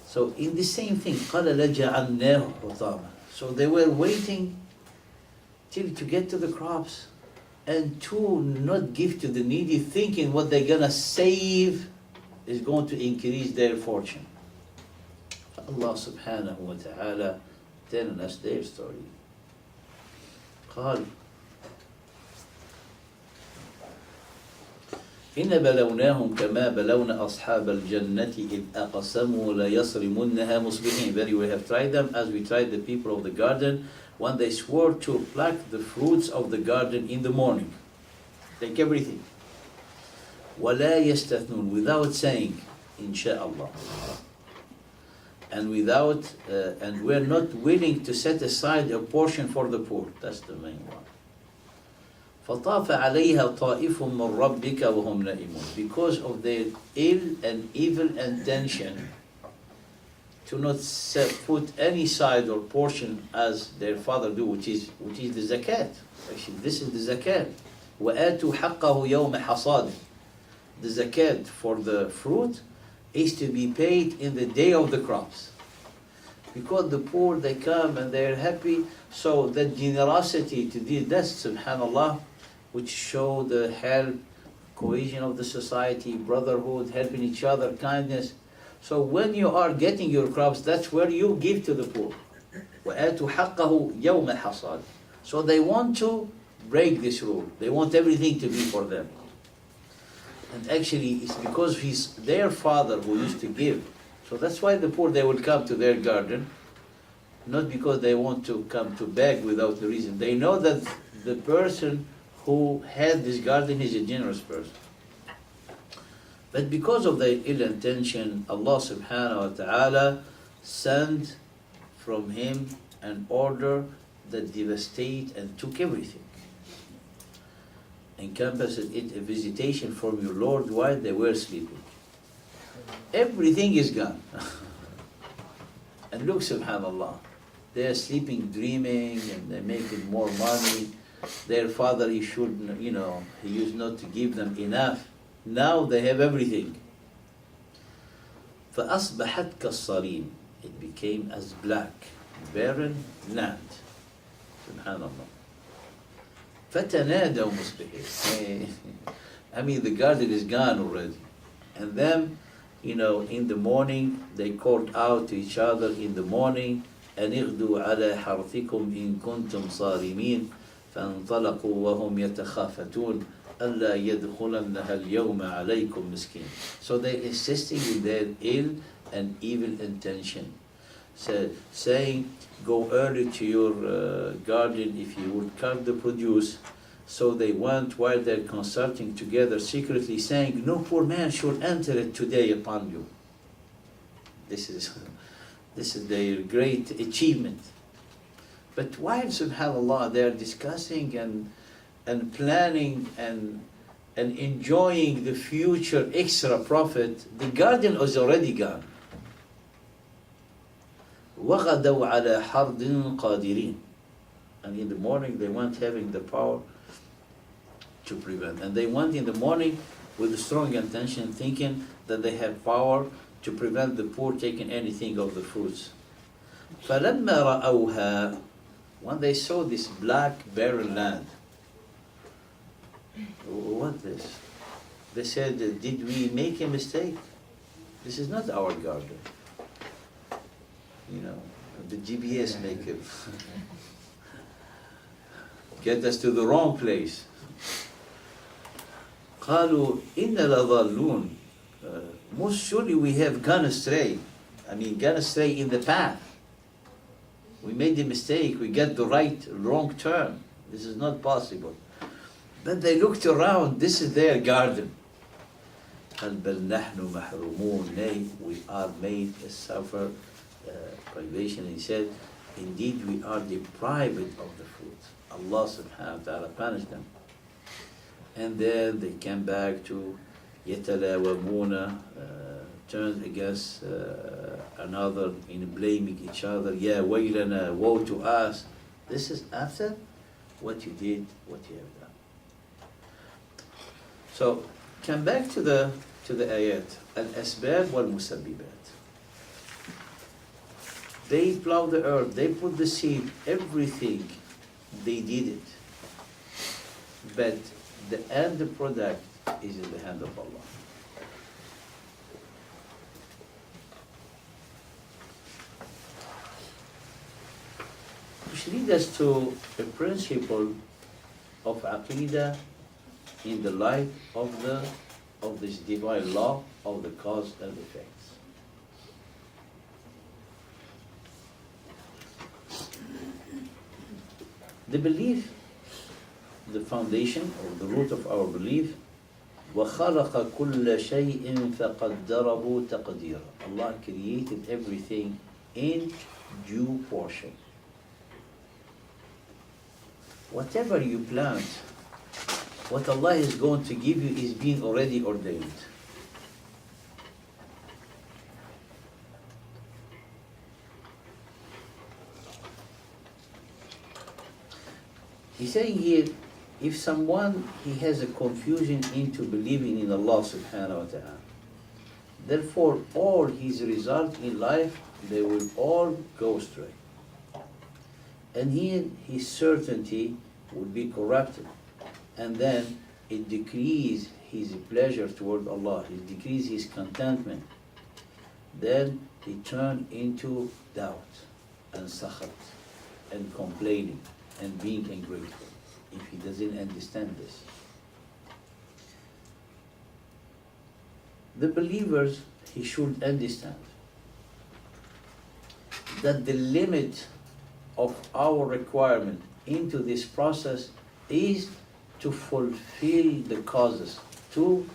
So in the same thing, قَالَ لَجَعَلْنَاهُ حُطَامًا. So they were waiting till to get to the crops and to not give to the needy, thinking what they're gonna save is going to increase their fortune. Allah subhanahu wa ta'ala telling us their story. قال إن بلوناهم كما بلونا أصحاب الجنة إذ أقسموا ليصرمنها مصبحين. Very, we have tried them as we tried the people of the garden when they swore to pluck the fruits of the garden in the morning. Take everything. ولا يستثنون, without saying إن شاء الله. and and we're not willing to set aside a portion for the poor. That's the main one. فطاف عليها طائف من ربك وهم نائمون. Because of their ill and evil intention to not put any side or portion as their father do, which is the zakat. Actually, this is the zakat. وآتوا حقه يوم حصاده. The zakat for the fruit is to be paid in the day of the crops. Because the poor, they come and they're happy, so the generosity to do that, subhanallah, which show the help, cohesion of the society, brotherhood, helping each other, kindness. So when you are getting your crops, that's where you give to the poor. وَآتُوا حَقَّهُ يَوْمَ الْحَصَادِ. So they want to break this rule. They want everything to be for them. And actually, it's because he's their father who used to give. So that's why the poor, they will come to their garden, not because they want to come to beg without the reason. They know that the person who had this garden is a generous person. But because of their ill intention, Allah subhanahu wa ta'ala sent from him an order that devastated and took everything. Encompassed it a visitation from your Lord while they were sleeping. Everything is gone. And look, subhanallah, they are sleeping, dreaming, and they're making more money. Their father, he used not to give them enough. Now they have everything. فَأَصْبَحَتْ كَالصَّرِيمِ. It became as black, barren land. Subhanallah. فَتَنَادَوْا مُصْبِحِينَ. I mean, the garden is gone already. And then, in the morning, they called out to each other in the morning, أَنِ اغْدُوا عَلَى حَرْثِكُمْ إِن كُنْتُمْ صَارِمِينَ فَانْطَلَقُوا وَهُمْ يَتَخَافَتُونَ أَلَّا يَدْخُلَنَّهَا الْيَوْمَ عَلَيْكُمْ مِسْكِينٌ. So they're insisting in their ill and evil intention. So, saying, go early to your garden if you would cut the produce. So they went while they're consulting together secretly, saying, no poor man should enter it today upon you. This is their great achievement. But while, subhanAllah, they're discussing and planning and enjoying the future extra profit, the garden is already gone. وَغَدَوْا عَلَى حَرْدٍ قَادِرِينَ. And in the morning they went having the power to prevent. And they went in the morning with a strong intention, thinking that they have power to prevent the poor taking anything of the fruits. فَلَمَّا رَأَوْهَا. When they saw this black, barren land, what this? They said, did we make a mistake? This is not our garden. The GPS make it get us to the wrong place. قالوا إِنَّ لَضَالُّونَ. Most surely we have gone astray. Gone astray in the path. We made a mistake. We got the wrong turn. This is not possible. Then they looked around. This is their garden. قال بل نحن محرومون. Nay, we are made to suffer privation. He said, indeed we are deprived of the fruit. Allah subhanahu wa ta'ala punished them. And then they came back to يَتَلَاوَمُونَ, turned against another in blaming each other. Ya waylana, woe to us. This is after what you did, what you have done. So come back to the ayat. Al-asbab wal-musabbibat. They plowed the earth, they put the seed, everything, they did it. But the end product is in the hand of Allah. Which leads us to a principle of Aqidah in the light of this divine law of the cause and effects. The belief, the foundation or the root of our belief وَخَلَقَ كُلَّ شَيْءٍ فَقَدَّرَهُ تَقْدِيرًا. Allah created everything in due portion. Whatever you plant, what Allah is going to give you is being already ordained. He's saying here, if someone he has a confusion into believing in Allah subhanahu wa ta'ala, therefore all his result in life, they will all go astray. And here his certainty would be corrupted. And then it decreases his pleasure toward Allah, it decreases his contentment. Then he turns into doubt and sakhat and complaining and being ungrateful if he doesn't understand this. The believers, he should understand that the limit of our requirement into this process is to fulfill the causes, to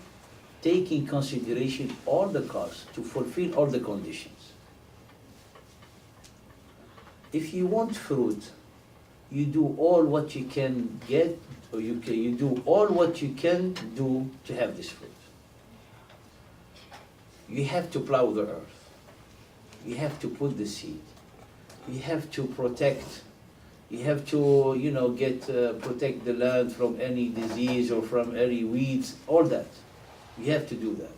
take in consideration all the causes, to fulfill all the conditions. If you want fruit, you do all what you can get, or you do all what you can do to have this fruit. You have to plow the earth. You have to put the seed. You have to protect. You have to, protect the land from any disease or from any weeds, all that. You have to do that.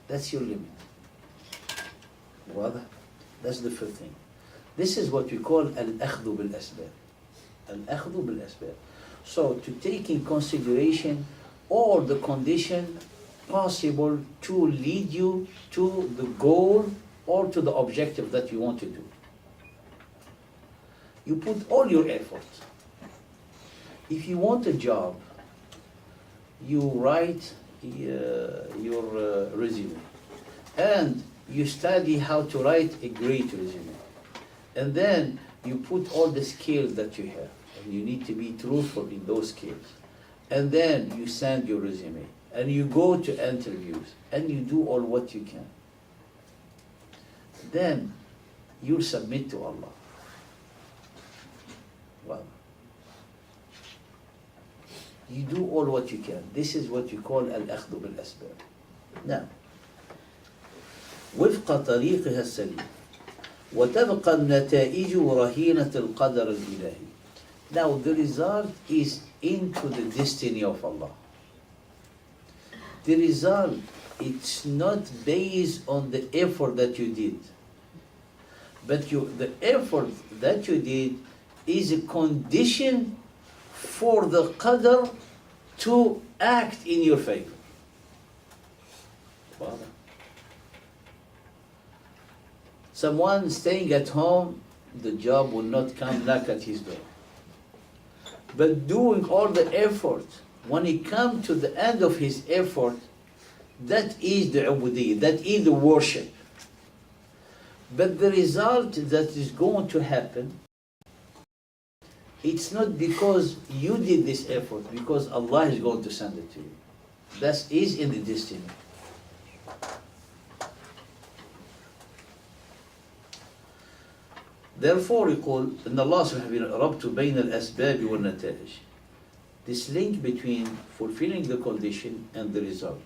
That's your limit. Well, that's the first thing. This is what we call al-akhdhu bil-asbab. Al-akhdhu bil-asbab. So to take in consideration all the conditions possible to lead you to the goal or to the objective that you want to do. You put all your effort. If you want a job, you write your resume. And you study how to write a great resume. And then you put all the skills that you have. And you need to be truthful in those skills. And then you send your resume. And you go to interviews. And you do all what you can. Then you submit to Allah. Well, you do all what you can. This is what you call al-akhdhu bil-asbab. Now, وفق طريقها السليم وتبقى النتائج رهينة القدر الإلهي. Now the result is into the destiny of Allah. The result, it's not based on the effort that you did. But the effort that you did is a condition for the qadr to act in your favor. Someone staying at home, the job will not come knock at his door. But doing all the effort, when he comes to the end of his effort, that is the ubudiyyah, that is the worship. But the result that is going to happen, it's not because you did this effort, because Allah is going to send it to you. That is in the destiny. Therefore يقول إن الله سبحانه ربط بين الأسباب والنتائج. This link between fulfilling the condition and the result.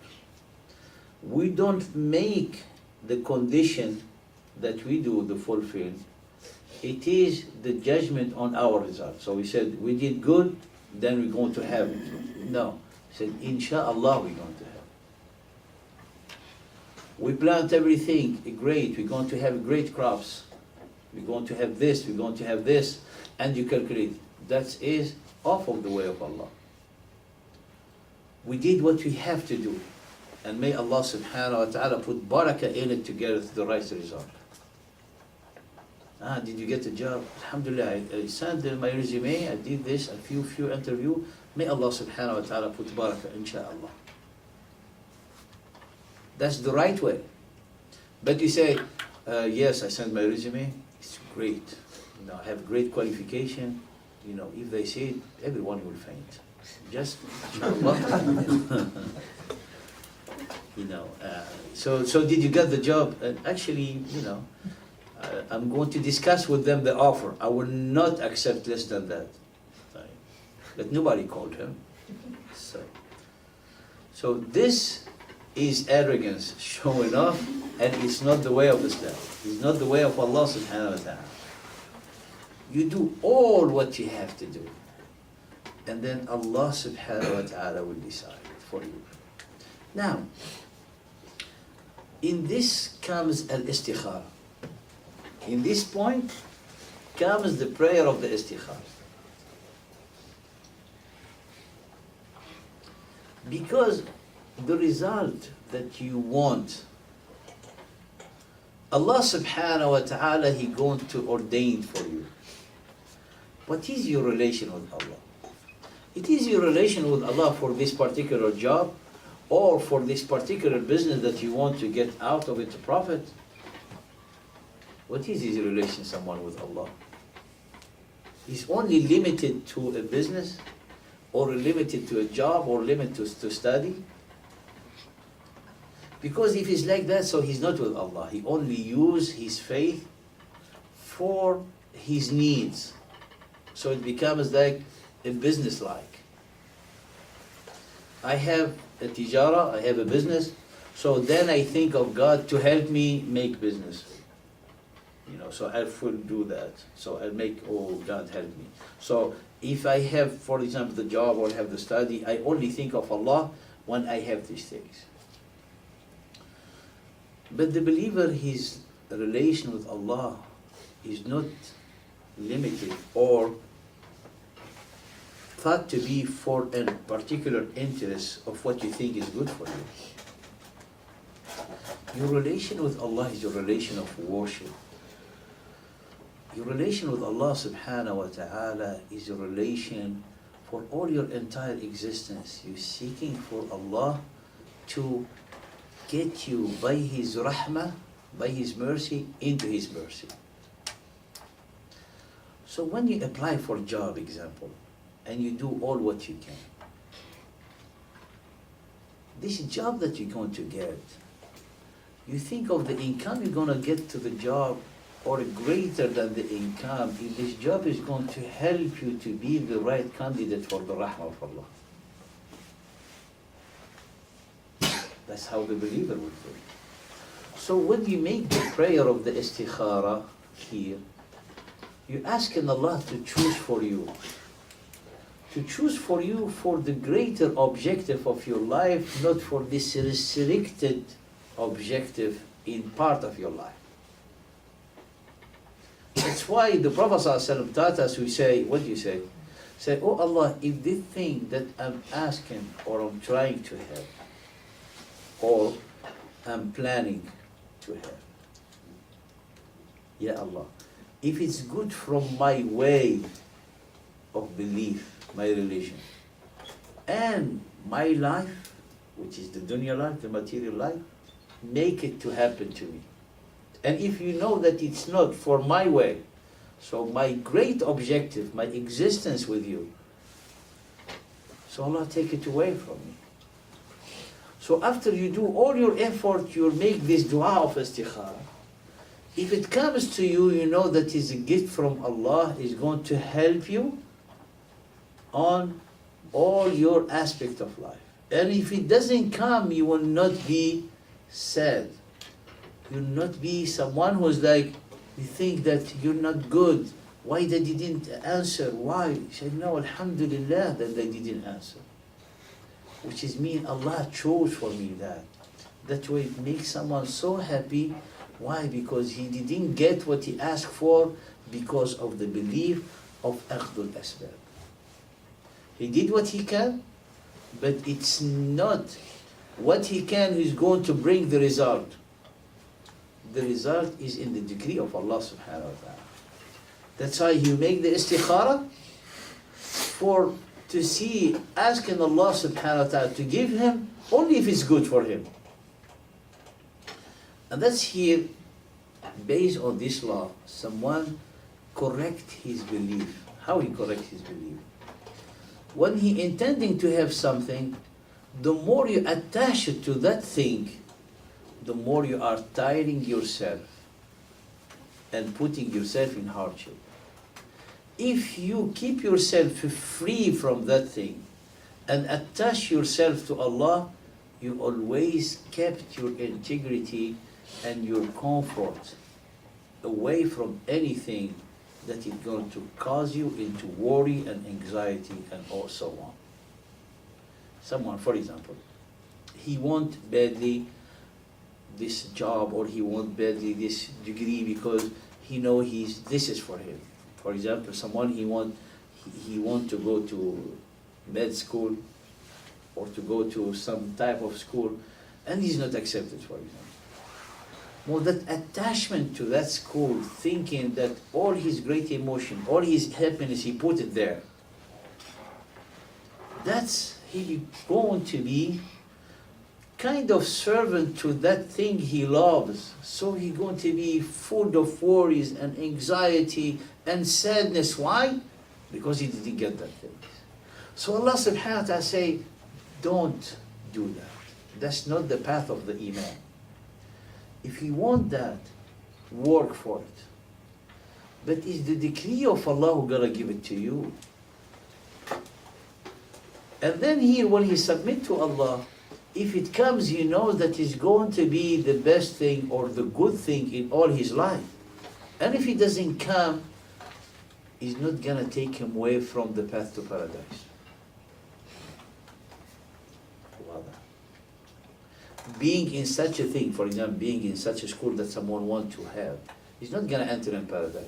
We don't make the condition that we do the fulfill. It is the judgment on our result. So we said we did good, then we're going to have it. No, we said inshallah we're going to have it. We plant everything great. We're going to have great crops. We're going to have this. We're going to have this, and you calculate. That is off of the way of Allah. We did what we have to do, and may Allah subhanahu wa ta'ala put barakah in it to get the right result. Did you get a job? Alhamdulillah, I sent my resume, I did this, a few interview. May Allah subhanahu wa ta'ala put barakah, inshallah. That's the right way. But you say, yes, I sent my resume, it's great. I have great qualification. If they say it, everyone will faint. Just inshallah. So did you get the job? Actually, I'm going to discuss with them the offer. I will not accept less than that. But nobody called him. So this is arrogance showing off, and it's not the way of Islam. It's not the way of Allah subhanahu wa ta'ala. You do all what you have to do, and then Allah subhanahu wa ta'ala will decide for you. Now, in this comes al-istikhara. In this point comes the prayer of the istikhara. Because the result that you want, Allah subhanahu wa ta'ala, He going to ordain for you. What is your relation with Allah? It is your relation with Allah for this particular job, or for this particular business that you want to get out of it a profit. What is his relation, someone with Allah? He's only limited to a business, or limited to a job, or limited to study. Because if he's like that, so he's not with Allah. He only uses his faith for his needs. So it becomes like a business-like. I have a tijara, I have a business, so then I think of God to help me make business. So I will do that. So I'll make, oh, God help me. So if I have, for example, the job or have the study, I only think of Allah when I have these things. But the believer, his relation with Allah is not limited or thought to be for a particular interest of what you think is good for you. Your relation with Allah is your relation of worship. Your relation with Allah subhanahu wa ta'ala is your relation for all your entire existence. You're seeking for Allah to get you by His rahmah, by His mercy, into His mercy. So when you apply for a job, example, and you do all what you can, this job that you're going to get, you think of the income you're going to get to the job, or greater than the income, if this job is going to help you to be the right candidate for the rahmah of Allah. That's how the believer will feel. So when you make the prayer of the istikhara here, you're asking Allah to choose for you. To choose for you for the greater objective of your life, not for this restricted objective in part of your life. That's why the Prophet ﷺ taught us, we say, what do you say? Say, oh Allah, if this thing that I'm asking or I'm trying to have, or I'm planning to have, Ya Allah, if it's good from my way of belief, my religion, and my life, which is the dunya life, the material life, make it to happen to me. And if you know that it's not for my way, so my great objective, my existence with you, so Allah take it away from me. So after you do all your effort, you make this dua of istikhara. If it comes to you, you know that it's a gift from Allah, is going to help you on all your aspects of life. And if it doesn't come, you will not be sad. You'll not be someone who's like, you think that you're not good. Why they didn't answer? Why? He said, no, alhamdulillah that they didn't answer. Which is mean Allah chose for me that. That way it makes someone so happy. Why? Because he didn't get what he asked for because of the belief of akhdul asbab. He did what he can, but it's not what he can who's going to bring the result. The result is in the decree of Allah subhanahu wa ta'ala. That's why you make the istikhara to see, asking Allah subhanahu wa ta'ala to give him only if it's good for him. And that's here, based on this law, someone correct his belief. How he correct his belief? when he intending to have something, the more you attach it to that thing, the more you are tiring yourself and putting yourself in hardship. If you keep yourself free from that thing and attach yourself to Allah, you always kept your integrity and your comfort away from anything that is going to cause you into worry and anxiety and all so on. Someone, for example, he wants badly this job, or he wants badly this degree because he know this is for him. For example, someone he want to go to med school or to go to some type of school, and he's not accepted, for example. Well, that attachment to that school, thinking that all his great emotion, all his happiness, he put it there. That's he going to be kind of servant to that thing he loves. So he's going to be full of worries and anxiety and sadness. Why? Because he didn't get that thing. So Allah subhanahu wa ta'ala say, don't do that. That's not the path of the Iman. If you want that, work for it. But it's the decree of Allah who's gonna give it to you. And then here, when he submit to Allah, if it comes, he knows that it's going to be the best thing or the good thing in all his life. And if it doesn't come, it's not gonna take him away from the path to paradise. Being in such a thing, for example, being in such a school that someone wants to have, is not going to enter in paradise.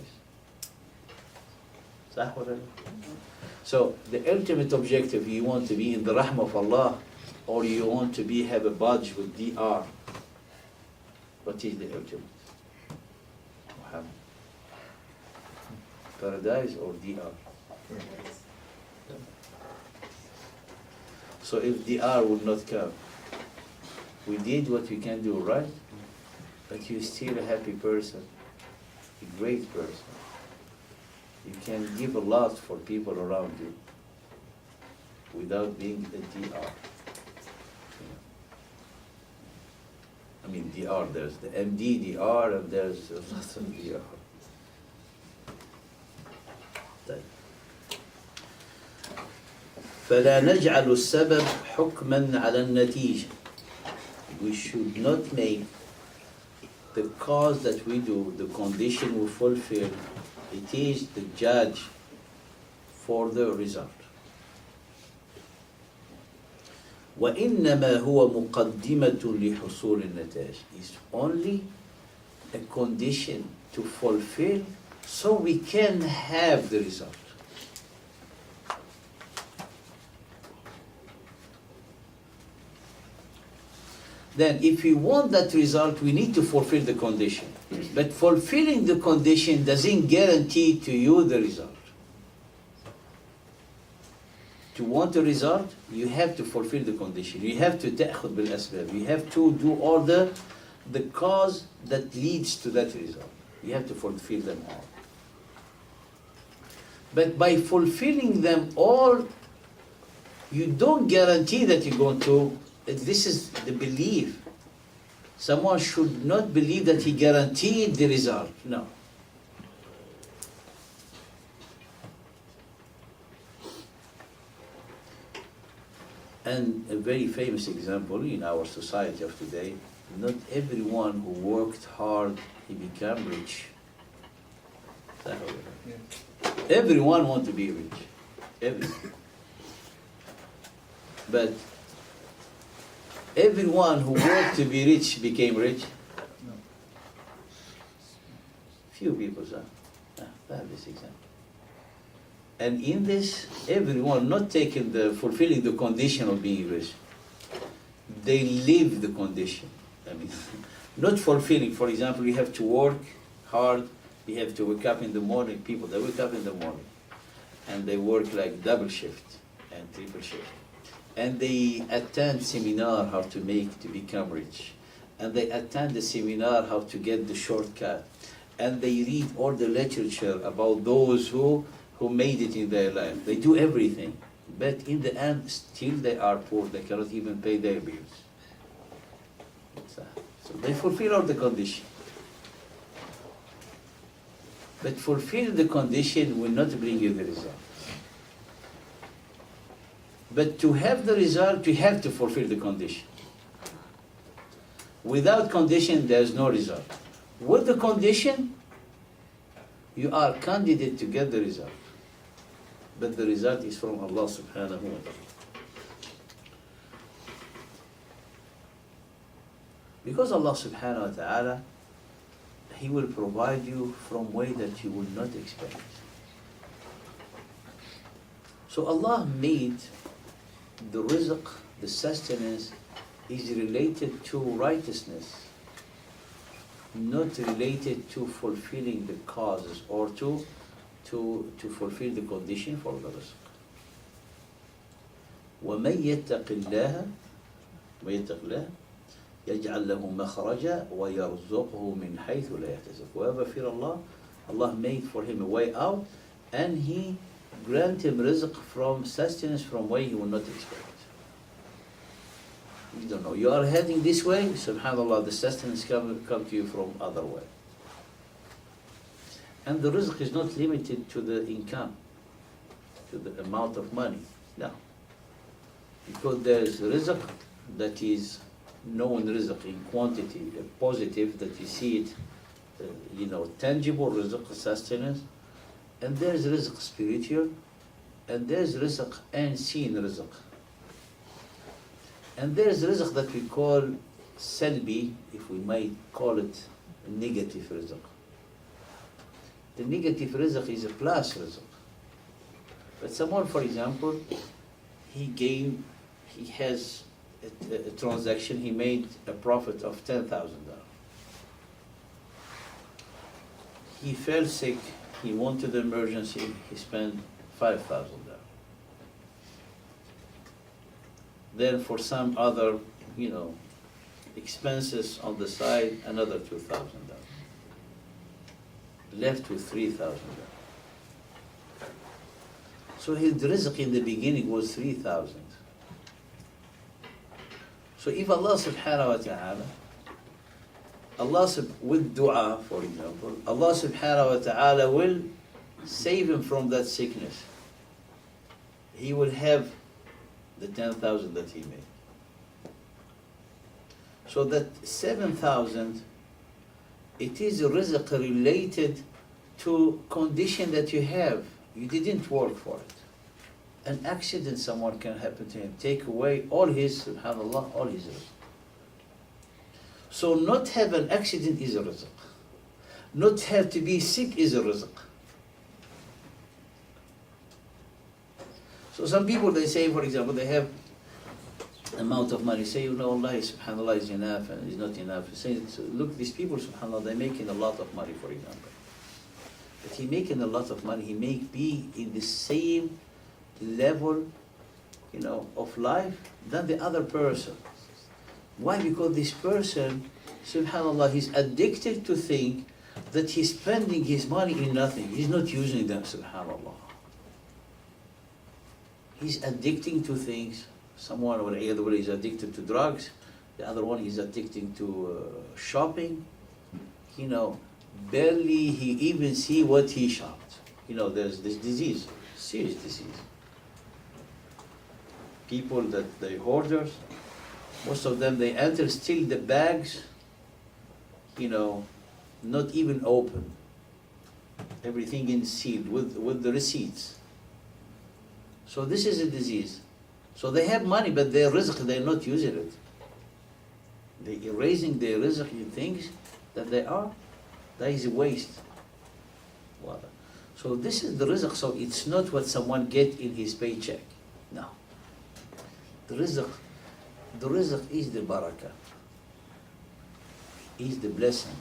So the ultimate objective, you want to be in the rahmah of Allah, or you want to have a badge with DR. What is the ultimate? Muhammad. Paradise or DR? So if DR would not come, we did what we can do, right? But you're still a happy person, a great person. You can give a lot for people around you without being a DR. I mean, DR, there's the MD DR and there's a lot of DR. فلا نجعل السبب حكما على النتيجة. We should not make the cause that we do, the condition we fulfill, it is the judge for the result. وإنما هو مقدمة لحصول النتائج. It's only a condition to fulfill so we can have the result. Then if we want that result, we need to fulfill the condition. But fulfilling the condition doesn't guarantee to you the result. To want a result, you have to fulfill the condition. You have to تأخذ بالأسباب. You have to do all the cause that leads to that result. You have to fulfill them all. But by fulfilling them all, you don't guarantee that you're going to. This is the belief. Someone should not believe that he guaranteed the result. No. And a very famous example in our society of today, not everyone who worked hard, he became rich. Yeah. Everyone wants to be rich. Everyone. But everyone who worked to be rich became rich? No. Few people, sir. That this example. And in this, everyone not taking fulfilling the condition of being rich. They live the condition. I mean, not fulfilling. For example, you have to work hard. You have to wake up in the morning. People, they wake up in the morning and they work like double shift and triple shift. And they attend seminar how to become rich. And they attend the seminar how to get the shortcut. And they read all the literature about those who made it in their life. They do everything. But in the end, still they are poor. They cannot even pay their bills. So they fulfill all the condition. But fulfill the condition will not bring you the result. But to have the result, you have to fulfill the condition. Without condition, there is no result. With the condition, you are candidate to get the result. But the result is from Allah subhanahu wa ta'ala. Because Allah subhanahu wa ta'ala, He will provide you from way that you will not expect. So Allah made the rizq, the sustenance, is related to righteousness, not related to fulfilling the causes or to fulfill the condition for the rizq. وَمَن يَتَّقِ اللَّهَ يَجْعَلْ لَهُ مَخْرَجًا وَيَرْزُقْهُ مِنْ حَيْثُ لَا يَحْتَسِبُ. Whoever fear Allah, Allah made for him a way out, and He grant him rizq from sustenance from way he will not expect. You don't know. You are heading this way, subhanAllah, the sustenance come to you from other way. And the rizq is not limited to the income, to the amount of money. No. Because there is rizq that is known rizq in quantity, positive, that you see it, tangible rizq, sustenance. And there is rizq spiritual, and there is rizq unseen rizq. And there is rizq that we call salbi, if we might call it negative rizq. The negative rizq is a plus rizq. But someone, for example, he has a transaction, he made a profit of $10,000. He fell sick, he wanted emergency, he spent $5,000. Then for some other, expenses on the side, another $2,000. Left with $3,000. So his rizq in the beginning was 3,000. So if Allah subhanahu wa ta'ala, with dua, for example, Allah subhanahu wa ta'ala will save him from that sickness. He will have the 10,000 that he made. So that 7,000, it is a rizq related to condition that you have. You didn't work for it. An accident, someone can happen to him, take away all his, subhanAllah, all his rizq. So not have an accident is a rizq. Not have to be sick is a rizq. So some people, they say, for example, they have amount of money, say, Allah, subhanAllah, is enough and is not enough. Say, so look, these people, subhanAllah, they're making a lot of money, for example. But he making a lot of money, he may be in the same level, of life than the other person. Why? Because this person, subhanAllah, he's addicted to think that he's spending his money in nothing. He's not using them, subhanAllah. He's addicting to things. Someone, or the other one, is addicted to drugs. The other one is addicted to shopping. Barely he even see what he shopped. There's this disease, serious disease. People that they hoarders, most of them, they enter still the bags, not even open. Everything in sealed with the receipts. So this is a disease. So they have money, but their rizq, they're not using it. They're erasing their rizq in things that that is a waste. So this is the rizq, so it's not what someone get in his paycheck. No. The rizq is the barakah, is the blessing.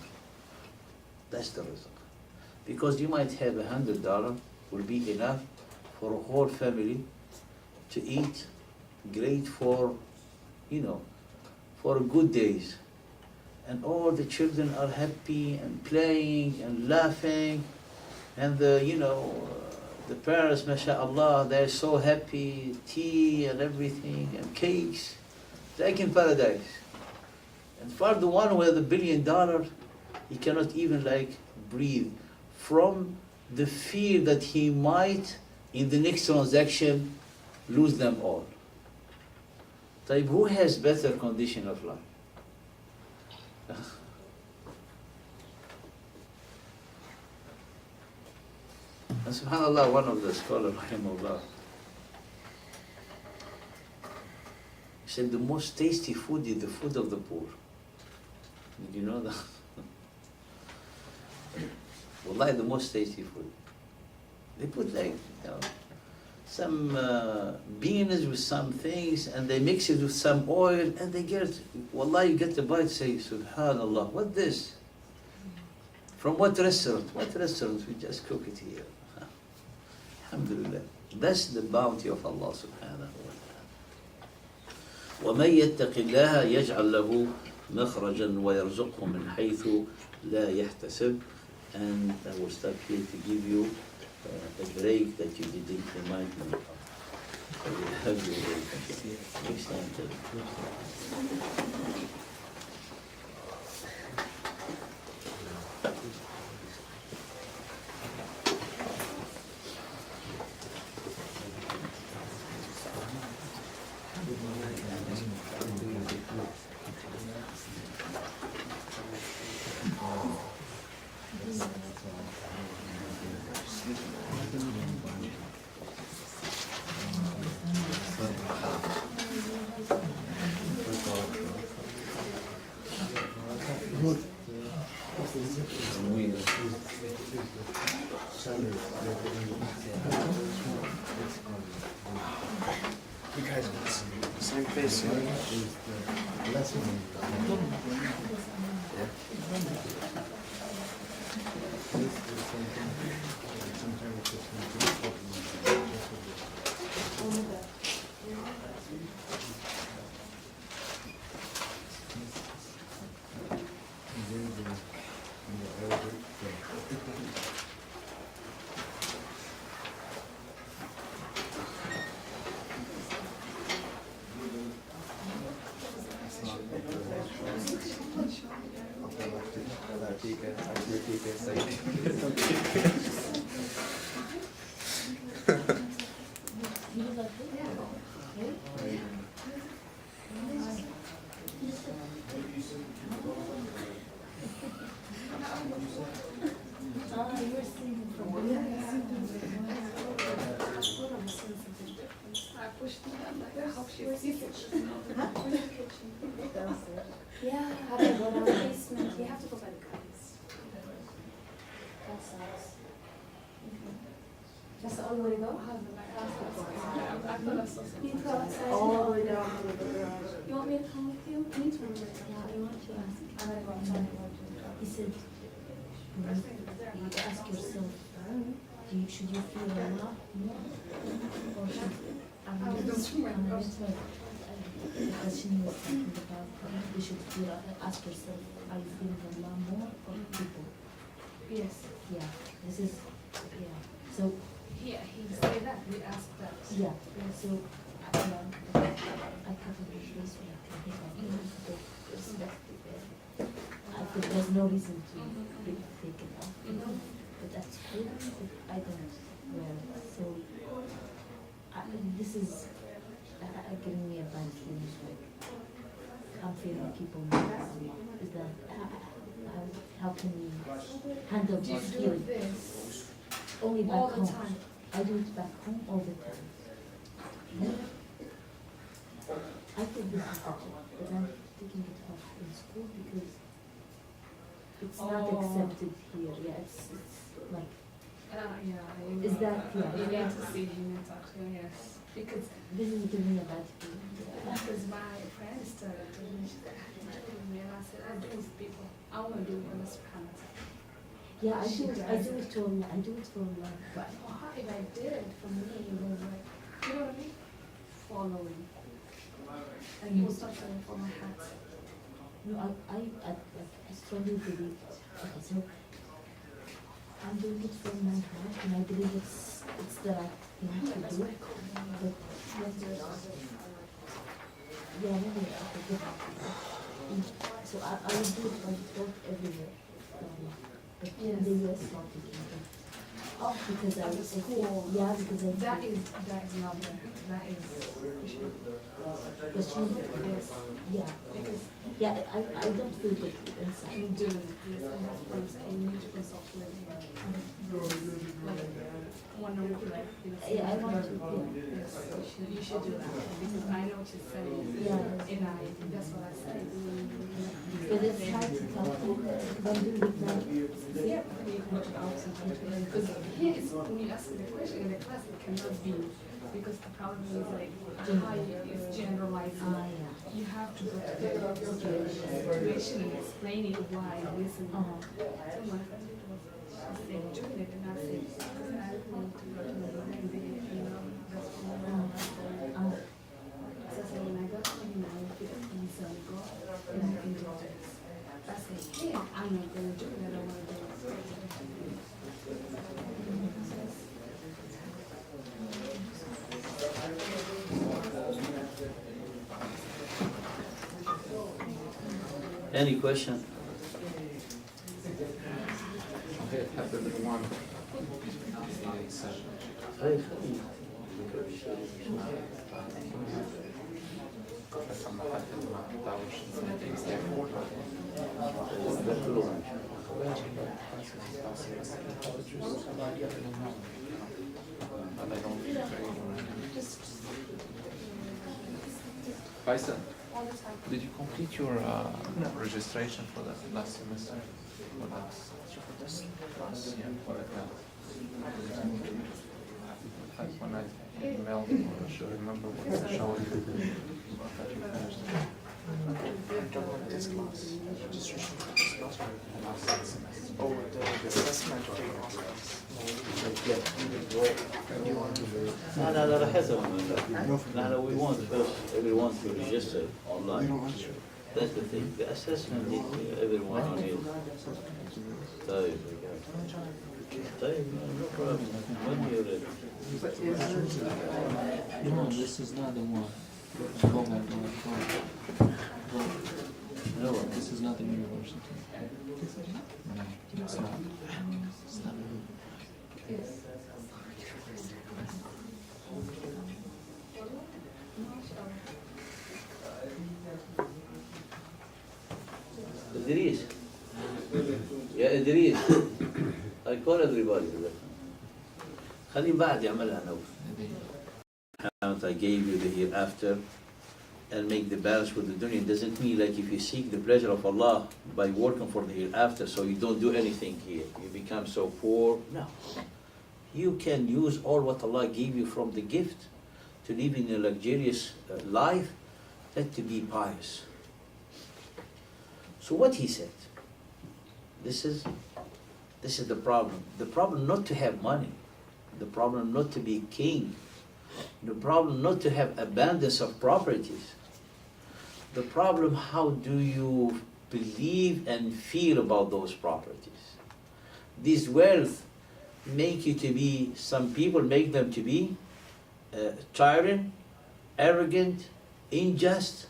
That's the rizq. Because you might have $100 will be enough for a whole family to eat great for good days. And all the children are happy and playing and laughing, and the The parents, mashallah, they're so happy, tea and everything, and cakes, like in paradise. And for the one who has $1 billion, he cannot even like breathe from the fear that he might, in the next transaction, lose them all. طيب, who has better condition of life? And subhanAllah, one of the scholars, rahimahullah, he said the most tasty food is the food of the poor. Did you know that? Wallahi, the most tasty food. They put like, some beans with some things, and they mix it with some oil, and they get, wallahi, you get the bite, say, subhanallah, what this? From what restaurant? What restaurant? We just cook it here. Alhamdulillah. That's the bounty of Allah subhanahu wa ta'ala. وَمَن يَتَّقِ اللَّهَ يَجْعَلْ لَهُ مَخْرَجًا وَيَرْزُقْهُ مِنْ حَيْثُ لَا يَحْتَسِبُ. And I will stop here to give you a break that you didn't remind me of. I will have you next time. You guys got the same face, Yeah, how do I go down the basement? You have to go by the guys. That sucks. That's the only way to go? You can go outside. All the way down to the garage. You want me to come with you? Anytime. Yeah, I want to ask. I'm gonna go outside. He said, you ask yourself, should you feel Allah more? Or should the question was talking about you should feel, ask yourself, are you feeling Allah more or people? Yes. Yeah, this is, yeah. So, Yeah, he said that, we asked that. yeah, so, I covered this this way, I think I can respect it. I think there's no reason to take it off. But at school, I don't wear it. So, this is giving me a bad feeling, like I'm feeling people more than Allah. Is that how can we handle Do you this do feeling? this Only back all the home. time? I do it back home all the time. I think this is better, but I'm taking it off in school because it's not Oh. accepted here. Yeah, it's like, Yeah. is that, yeah. You need to see him actually, yes. Because This is giving me a bad feeling. that was my friend started to me, she said, and I said, I do it with people. I want to do it on this planet. Yeah, I do it to Allah. I do it for Allah. But if I did it for me, it was like, you know what I mean? Following. And people start falling for my hat. No, I strongly believe. Okay, so I'm doing it from my heart, and I believe it's the right thing to do. But yeah, maybe I could get it. So I would do it by default everywhere. But in the US, not in Canada. Oh, because I was Cool. yeah, because I That is not there. That is. question. Yes. Yeah, Because yeah, I don't feel good inside. I'm doing this. I have friends. I need to consult with like one of like. Yeah, I want to. Yes, you should do that because I know what you're saying. Yeah. And that's what I say. But it's hard to tell people when do it now. Yeah, because here is when you ask the question in the class, it cannot be because the problem is like how is generalizing. Yeah. You have to go to the situation and explain it why this and that. So my friend was saying doing it, and I said, because I want to go to the next day, you know, that's what I want. So I said, when I go to the United States, so I go and I can do this. I said, yeah, I'm not going to do it. I don't want to do it. Any question? Hey, Faisal, did you complete your registration for the last semester? For last year, for the class? When I emailed you, I should remember what I showed you. That you finished This class, registration for this class, right? the last semester. Oh, the assessment class. لا راح لا we want first everyone to register online. That's the thing. The assessment is everyone on it. طيب طيب no problem. When you're ready. No, this is not the one. Go back, go. No. This is not the university. No, it's not. It's not. إدريس يا إدريس I call everybody خلي بعد يعملها نوف. I gave you the hereafter and make the balance with the dunya. It doesn't mean like if you seek the pleasure of Allah by working for the hereafter, so you don't do anything here, you become so poor. No. You can use all what Allah gave you from the gift to live in a luxurious life and to be pious. So what he said, this is the problem. The problem not to have money, the problem not to be king, the problem not to have abundance of properties. The problem, how do you believe and feel about those properties? This wealth make you to be, some people make them to be tyrant, arrogant, unjust.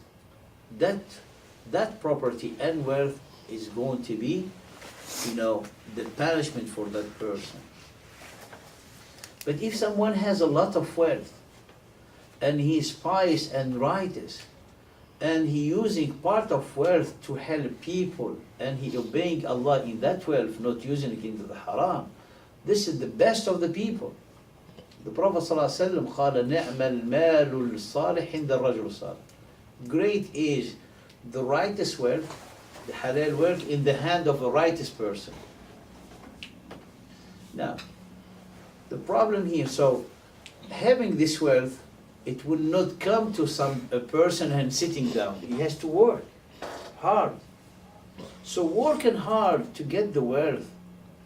That property and wealth is going to be, the punishment for that person. But if someone has a lot of wealth, and he is pious and righteous, and he using part of wealth to help people, and he obeying Allah in that wealth, not using it into the haram, this is the best of the people. The Prophet ﷺ قال نعم المال الصالح عند الرجل الصالح. Great is the righteous wealth, the halal wealth in the hand of a righteous person. Now, the problem here, so having this wealth, it will not come to a person and sitting down. He has to work hard. So working hard to get the wealth,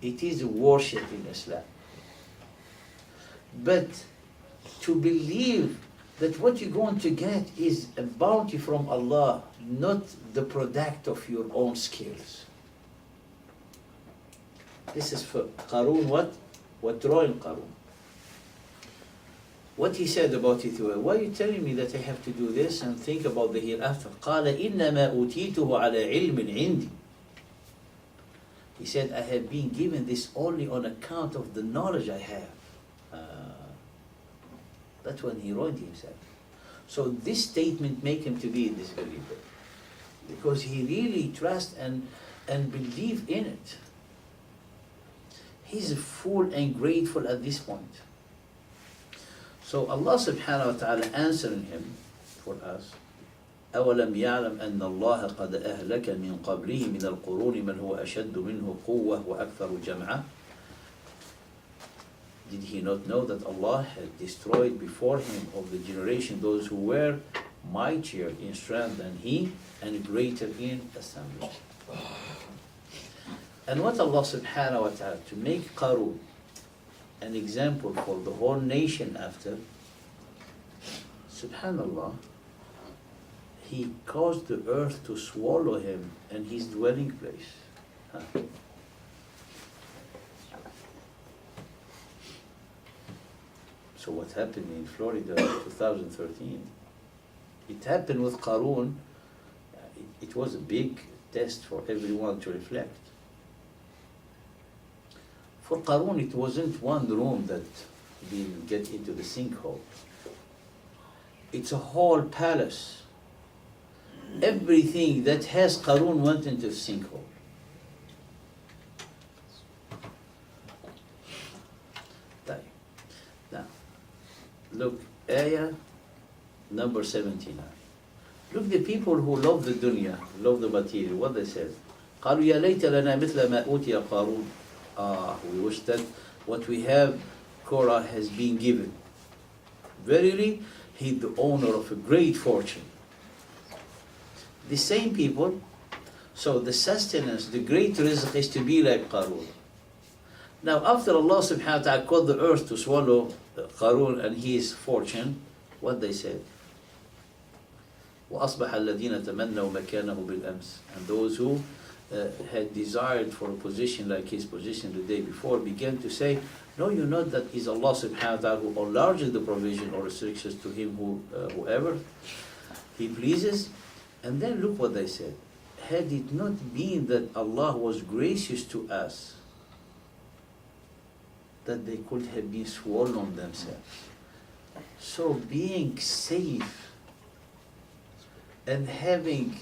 it is a worship in Islam. But to believe that what you're going to get is a bounty from Allah, not the product of your own skills. This is for Qarun, what? What drawing Qarun? What he said about it, why are you telling me that I have to do this and think about the hereafter? قال إنما أوتيته على علم عندي. He said, I have been given this only on account of the knowledge I have. That's when he wrote himself. So this statement make him to be a disbeliever, because he really trusts and believe in it. He's full and grateful at this point. So Allah subhanahu wa ta'ala answering him for us, أَوَلَمْ يَعْلَمْ أَنَّ اللَّهَ قَدْ أَهْلَكَ مِنْ قَبْلِهِ مِنَ الْقُرُونِ مَنْ هُوَ أَشَدُّ مِنْهُ قُوَّةً وَأَكْثَرُ جَمْعًا. Did he not know that Allah had destroyed before him of the generation those who were mightier in strength than he and greater in assembly? And what Allah subhanahu wa ta'ala, to make Qarun an example for the whole nation after, subhanallah, he caused the earth to swallow him and his dwelling place. Huh? So what happened in Florida in 2013? It happened with Qarun. It was a big test for everyone to reflect. For Qarun, it wasn't one room that didn't get into the sinkhole. It's a whole palace. Everything that has Qarun went into the sinkhole. Now, look, ayah number 79. Look, the people who love the dunya, love the material, what they said. قالوا يا ليت لنا مثل ما أوتي قارون. We wish that what we have, Korah has been given. Verily, he the owner of a great fortune. The same people, so the sustenance, the great rizq is to be like Qarun. Now, after Allah subhanahu wa ta'ala caused the earth to swallow Qarun and his fortune, what they said? وَأَصْبَحَ الَّذِينَ تَمَنَّوْا مَكَانَهُ بِالْأَمْسِ. And those who had desired for a position like his position the day before began to say, no, you know that is Allah subhanahu wa ta'ala who enlarges the provision or restrictions to him whoever he pleases. And then look what they said. Had it not been that Allah was gracious to us, that they could have been swallowed themselves. So being safe and having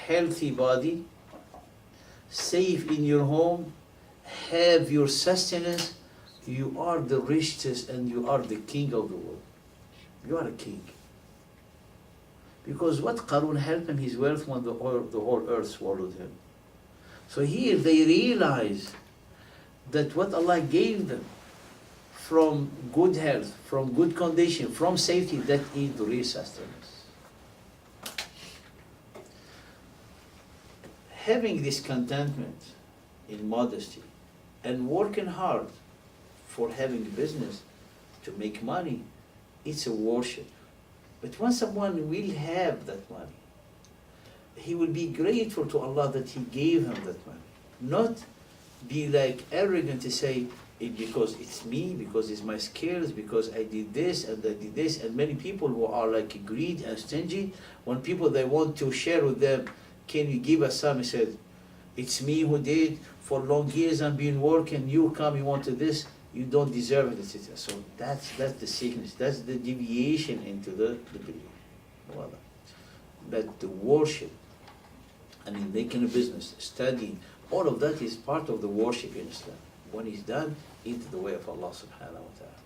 healthy body, safe in your home, have your sustenance, you are the richest and you are the king of the world. You are a king. Because what Qarun helped him, his wealth, when the whole earth swallowed him. So here they realize that what Allah gave them from good health, from good condition, from safety, that is the real sustenance. Having this contentment in modesty and working hard for having business to make money, it's a worship. But when someone will have that money, he will be grateful to Allah that He gave him that money. Not be like arrogant to say, because it's me, because it's my skills, because I did this and I did this. And many people who are like greedy and stingy, when people they want to share with them, can you give us some? He said, it's me who did, for long years I've been working, you come, you wanted this, you don't deserve it, etc. So that's the sickness, that's the deviation into the belief. Voila. But the worship, I mean making a business, studying, all of that is part of the worship in Islam. When it's done, into the way of Allah subhanahu wa ta'ala.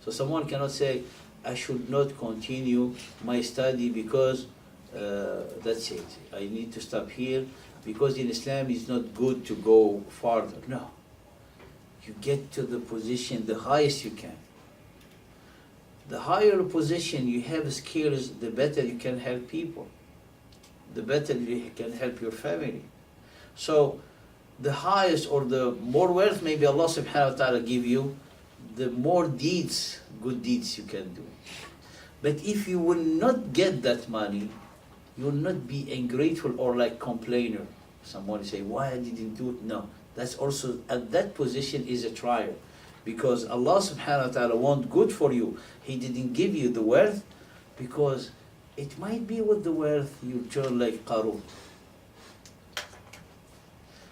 So someone cannot say, I should not continue my study because that's it. I need to stop here because in Islam it's not good to go farther. No. You get to the position, the highest you can. The higher position you have skills, the better you can help people. The better you can help your family. So the highest or the more wealth maybe Allah subhanahu wa ta'ala give you, the more deeds, good deeds you can do. But if you will not get that money, you will not be ungrateful or like complainer. Someone say, why I didn't do it? No, That's also, at that position is a trial. Because Allah subhanahu wa ta'ala wants good for you. He didn't give you the wealth because it might be with the wealth you turn like Qarun.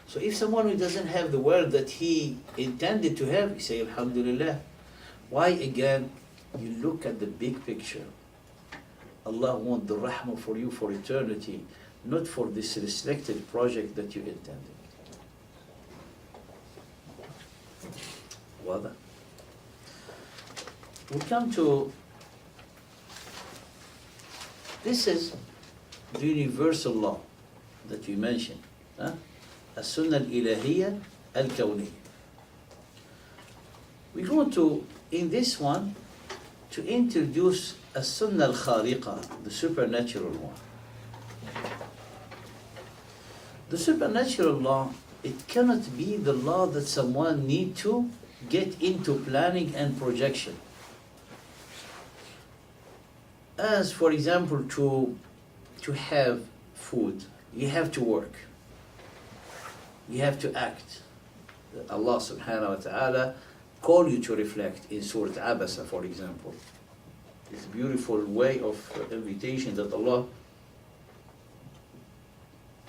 So if someone who doesn't have the wealth that he intended to have, you say Alhamdulillah. Why again? You look at the big picture. Allah wants the rahmah for you for eternity, not for this restricted project that you intended. Wada. We come to, this is the universal law that we mentioned. As-sunan Ilahiya al-kawniyya. We're going to, in this one, to introduce as-sunnah al-khariqa, the supernatural one. The supernatural law, it cannot be the law that someone need to get into planning and projection. As for example, to have food, you have to work. You have to act. Allah subhanahu wa ta'ala call you to reflect in Surah Abasa, for example. It's a beautiful way of invitation that Allah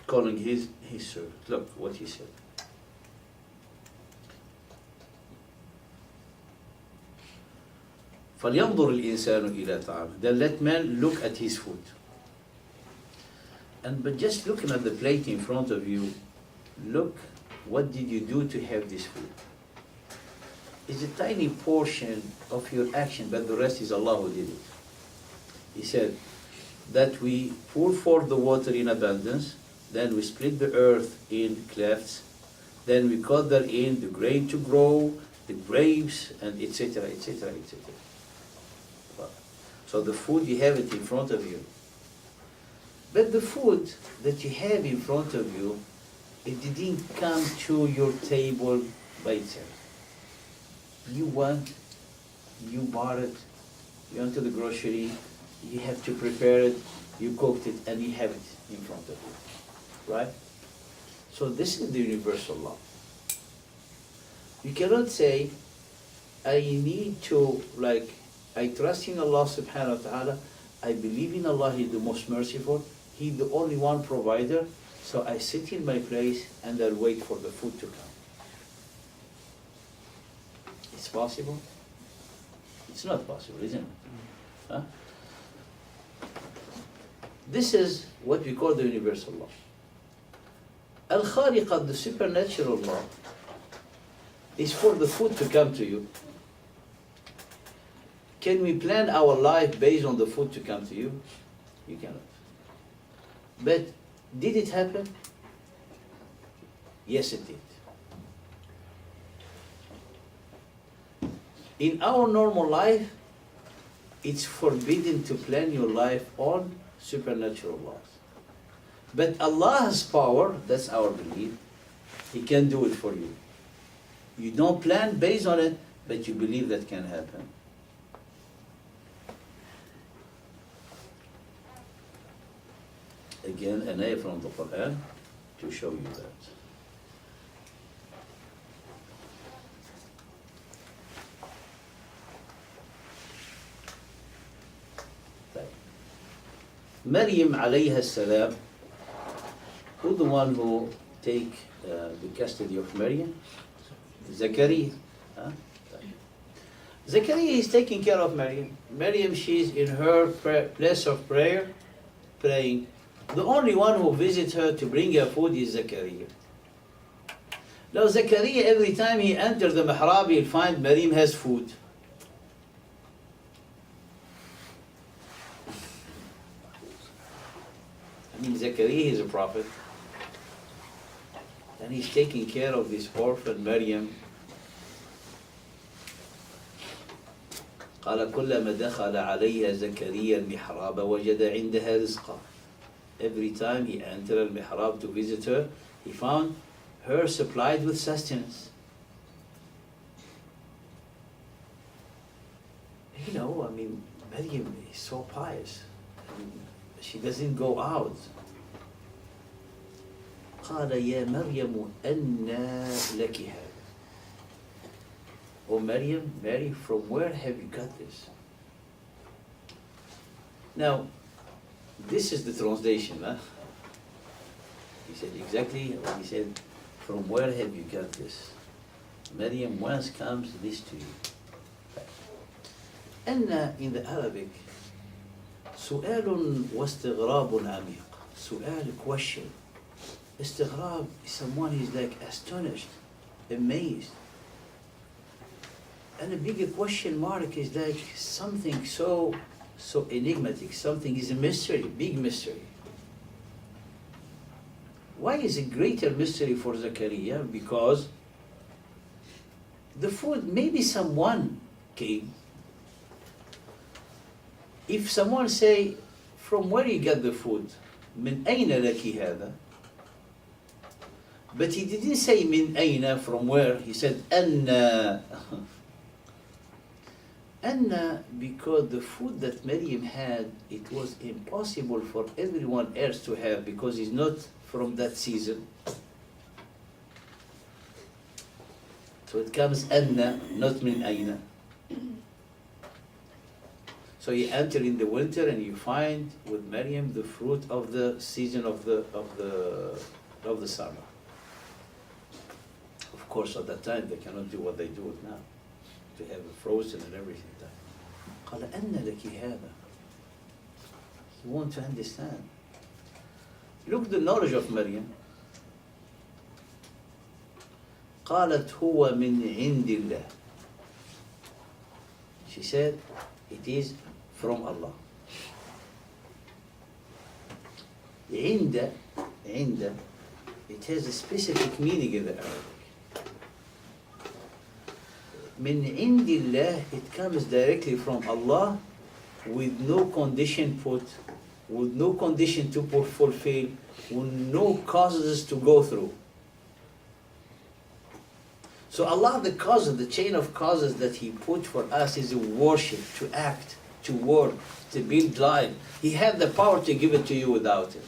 calling his servant. Look what he said. فَلْيَنْظُرِ الْإِنسَانُ إِلَى طَعَامِهِ. Then let man look at his food. But just looking at the plate in front of you, look, what did you do to have this food? It's a tiny portion of your action, but the rest is Allah who did it. He said that we pour forth the water in abundance, then we split the earth in clefts, then we cut therein the grain to grow, the grapes, and etc., etc., etc. So the food, you have it in front of you. But the food that you have in front of you, it didn't come to your table by itself. You went, you bought it, you went to the grocery, you have to prepare it, you cooked it, and you have it in front of you. Right? So this is the universal law. You cannot say, I need to, like, I trust in Allah subhanahu wa ta'ala, I believe in Allah, He's the most merciful, He's the only one provider, so I sit in my place and I'll wait for the food to come. It's possible? It's not possible, isn't it? Huh? This is what we call the universal law. Al-Khariqa, the supernatural law, is for the food to come to you. Can we plan our life based on the food to come to you? You cannot. But did it happen? Yes, it did. In our normal life, it's forbidden to plan your life on supernatural laws. But Allah's power, that's our belief, He can do it for you. You don't plan based on it, but you believe that can happen. Again, an ayah from the Quran to show you that. Maryam alayha salam, who the one who take the custody of Maryam? Zachariah. Huh? Zachariah is taking care of Maryam. Maryam, she's in her place of prayer, praying. The only one who visits her to bring her food is Zachariah. Now Zachariah, every time he enters the mihrab, he'll find Maryam has food. I mean, Zachariah is a prophet. And he's taking care of this orphan Maryam. قال كلما دخل عليها زكريا المحراب وجد عندها رزقا. Every time he entered al-mihrab to visit her, he found her supplied with sustenance. You know, I mean, Maryam is so pious. I mean, she doesn't go out. قال يا مريم أنى لك هذا. Oh Maryam, Mary, from where have you got this? Now, this is the translation. Huh? He said exactly what he said. From where have you got this? Maryam, whence comes this to you? أن in the Arabic سؤال واستغراب عميق. سؤال, question. استغراب is someone who is like astonished, amazed. And a bigger question mark is like something so enigmatic, something is a mystery, big mystery. Why is it greater mystery for Zakaria? Because the food, maybe someone came. If someone say, from where you get the food? من أين لك هذا? But he didn't say من أين, from where. He said أن. أن, because the food that Maryam had, it was impossible for everyone else to have because it's not from that season. So it comes أن, not من أين. So you enter in the winter and you find with Maryam the fruit of the season of the summer. Of course, at that time they cannot do what they do it now, to have it frozen and everything. قال أن لك هذا. You want to understand. Look at the knowledge of Maryam. قالت هو من عند الله. She said, it is from Allah. عند, it has a specific meaning in the Arabic. من عند الله, it comes directly from Allah with no condition put, with no condition to fulfill, with no causes to go through. So Allah, the causes, the chain of causes that He put for us is a worship, to act, to work, to build life. He had the power to give it to you without it.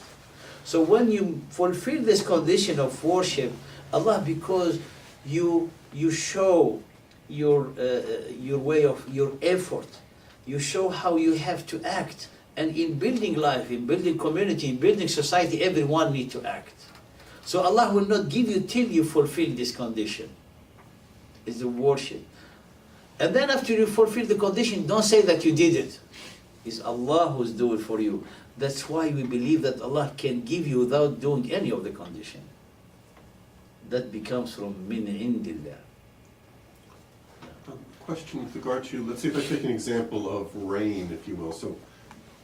So when you fulfill this condition of worship, Allah, because you show your way of your effort, you show how you have to act, and in building life, in building community, in building society, everyone needs to act. So Allah will not give you till you fulfill this condition. It's the worship. And then after you fulfill the condition, don't say that you did it. It's Allah who's doing it for you. That's why we believe that Allah can give you without doing any of the condition. That becomes from min indillah. Question with regard to, let's see if I take an example of rain, if you will. So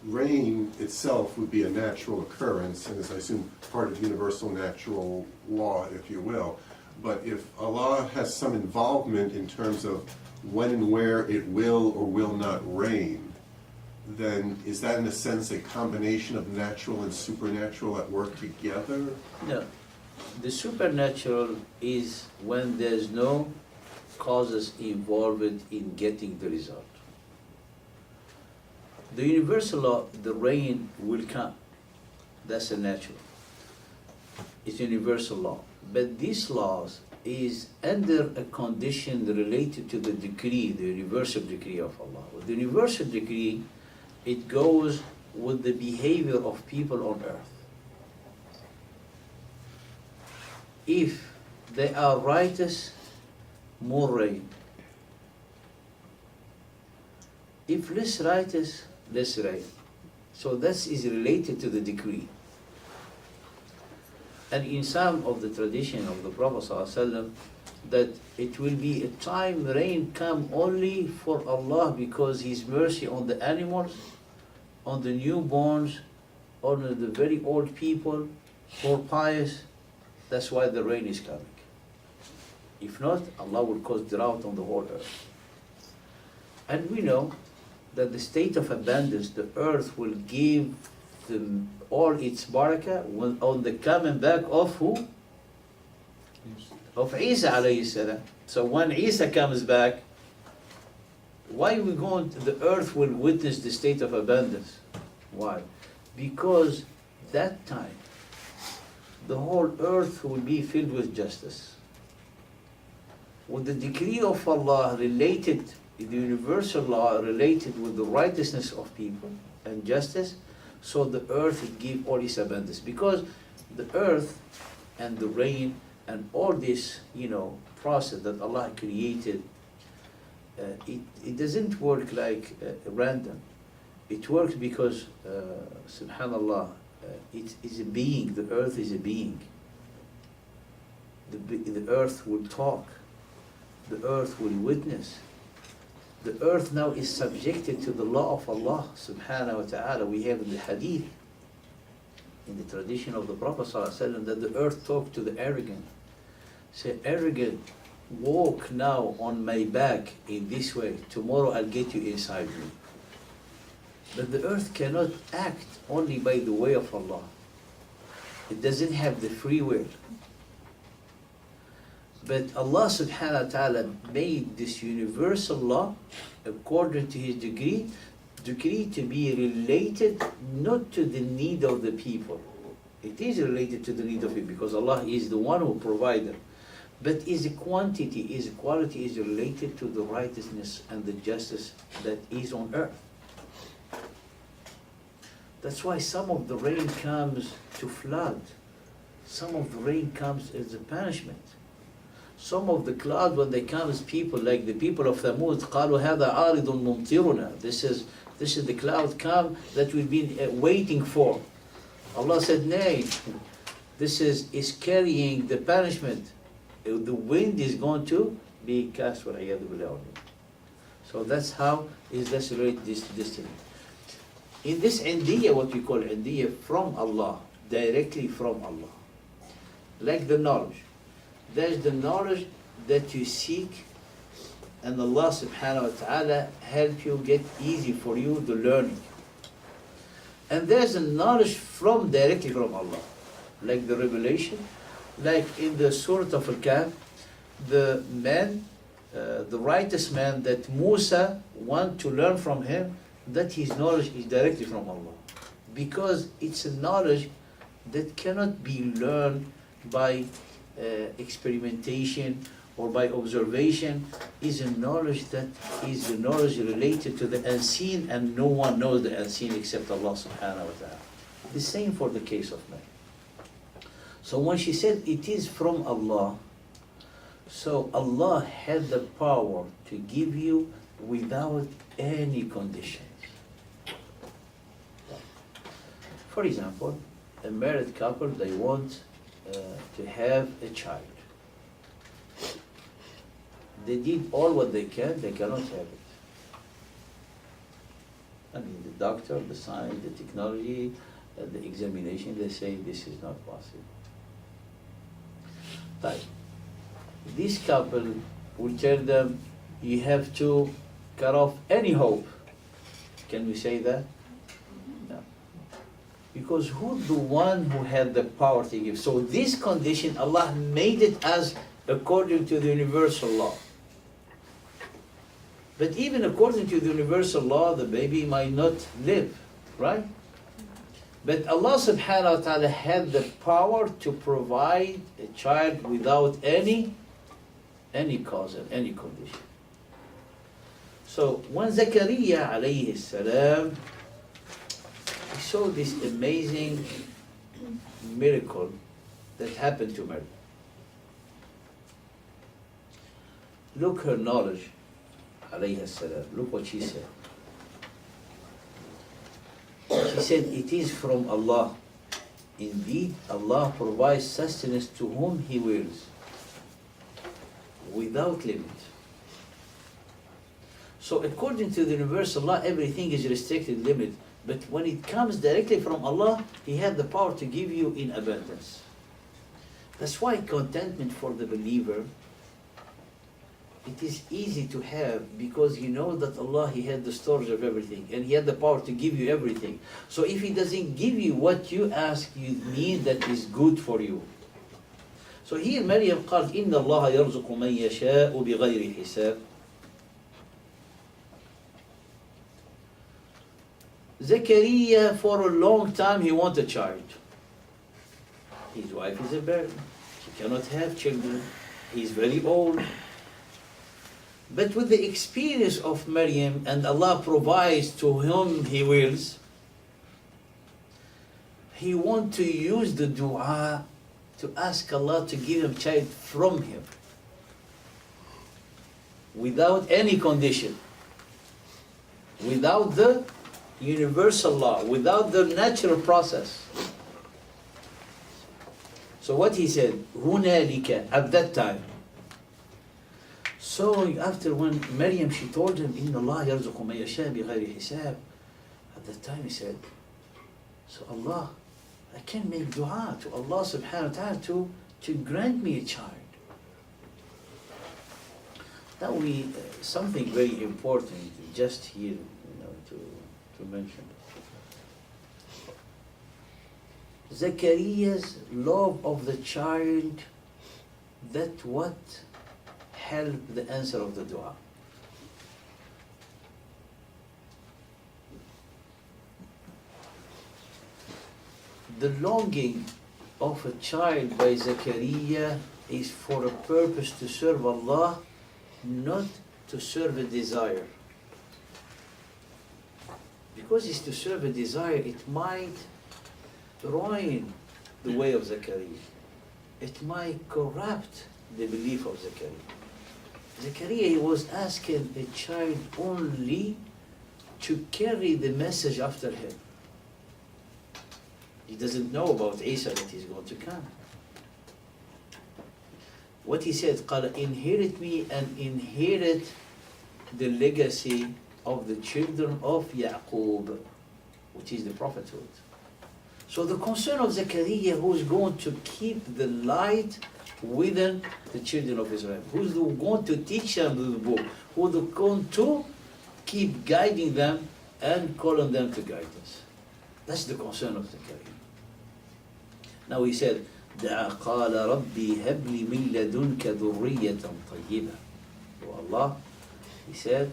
rain itself would be a natural occurrence, and is, I assume, part of universal natural law, if you will. But if Allah has some involvement in terms of when and where it will or will not rain, then is that in a sense a combination of natural and supernatural at work together? No. The supernatural is when there's no causes involved in getting the result. The universal law, the rain will come. That's a natural. It's universal law. But these laws is under a condition related to the decree, the universal decree of Allah. With the universal decree, it goes with the behavior of people on earth. If they are righteous, more rain. If less righteous, less rain. So that is related to the decree. And in some of the tradition of the Prophet ﷺ, that it will be a time rain come only for Allah because His mercy on the animals, on the newborns, on the very old people, for pious. That's why the rain is coming. If not, Allah will cause drought on the whole earth. And we know that the state of abundance, the earth will give all its barakah on the coming back of who? Of Isa alayhi salam. So when Isa comes back, why we going to, the earth will witness the state of abundance? Why? Because that time, the whole earth will be filled with justice. With the decree of Allah related, the universal law related with the righteousness of people and justice, so the earth will give all its abundance. Because the earth and the rain and all this, process that Allah created, it doesn't work like random. It works because, subhanallah, it is a being, the earth is a being. The earth will talk. The earth will witness. The earth now is subjected to the law of Allah subhanahu wa ta'ala. We have in the hadith, in the tradition of the Prophet ﷺ, that the earth talked to the arrogant. Say, arrogant, walk now on my back in this way. Tomorrow I'll get you inside me. But the earth cannot act only by the way of Allah. It doesn't have the free will. But Allah subhanahu wa ta'ala made this universal law according to His decree to be related not to the need of the people. It is related to the need of people because Allah is the one who provided. But His quantity, His quality is related to the righteousness and the justice that is on earth. That's why some of the rain comes to flood. Some of the rain comes as a punishment. Some of the clouds, when they come as people, like the people of Thamud, قالوا هذا عارض ممطرنا. This is the cloud come that we've been waiting for. Allah said, nay, this is carrying the punishment. The wind is going to be cast for عياذ بالله. So that's how is this related this destiny. In this Indiya, what we call Indiya, from Allah, directly from Allah. Like the knowledge. There's the knowledge that you seek, and Allah subhanahu wa ta'ala help you get easy for you the learning. And there's a knowledge directly from Allah, like the revelation, like in the Surah of Al-Kahf, the man, the righteous man that Musa want to learn from him, that his knowledge is directly from Allah. Because it's a knowledge that cannot be learned by experimentation or by observation, is a knowledge that is the knowledge related to the unseen, and no one knows the unseen except Allah subhanahu wa ta'ala. The same for the case of man. So when she said it is from Allah, so Allah had the power to give you without any conditions. For example, a married couple, they want to have a child. They did all what they can, they cannot have it. I mean, the doctor, the science, the technology, the examination, they say this is not possible. But this couple will tell them, you have to cut off any hope. Can we say that? No. Because who's the one who had the power to give? So this condition, Allah made it as according to the universal law. But even according to the universal law, the baby might not live, right? But Allah subhanahu wa ta'ala had the power to provide a child without any cause and any condition. So when Zakaria alayhi salam, he saw this amazing miracle that happened to Mary. Look her knowledge, alayhi salam. Look what she said. She said, it is from Allah. Indeed, Allah provides sustenance to whom He wills, without limit. So according to the universal law, everything is restricted, limit. But when it comes directly from Allah, He had the power to give you in abundance. That's why contentment for the believer, it is easy to have, because you know that Allah, He had the storage of everything, and He had the power to give you everything. So if He doesn't give you what you ask, you mean that is good for you. So here Maryam قالت إن الله يرزق من يشاء بغير حساب. Zechariah, for a long time, he wanted a child. His wife is a barren. She cannot have children. He's very old. But with the experience of Maryam, and Allah provides to whom He wills, he wants to use the dua to ask Allah to give him child from him, without any condition, without the universal law, without the natural process. So what he said, هُنَالِكَ, at that time. So after when Maryam, she told him, إِنَّ اللَّهَ يَرْزُقُ مَن يَشَاءُ بِغَيْرِ حِسَابٍ. At that time he said, so Allah, I can make dua to Allah subhanahu wa ta'ala to grant me a child. Now something very important just here, to mention. Zachariah's love of the child, that what helped the answer of the dua. The longing of a child by Zachariah is for a purpose to serve Allah, not to serve a desire. Because it's to serve a desire, it might ruin the way of Zachariah. It might corrupt the belief of Zachariah. Zachariah, he was asking a child only to carry the message after him. He doesn't know about Isa that he's going to come. What he said, قال, inherit me and inherit the legacy of the children of Yaqub, which is the prophethood. So the concern of Zechariah, who is going to keep the light within the children of Israel, who's going to teach them the book, who's going to keep guiding them and calling them to guidance. That's the concern of Zechariah. Now he said, دعا قال ربي هب لي من لدنك ذرية طيبة. Oh Allah, he said,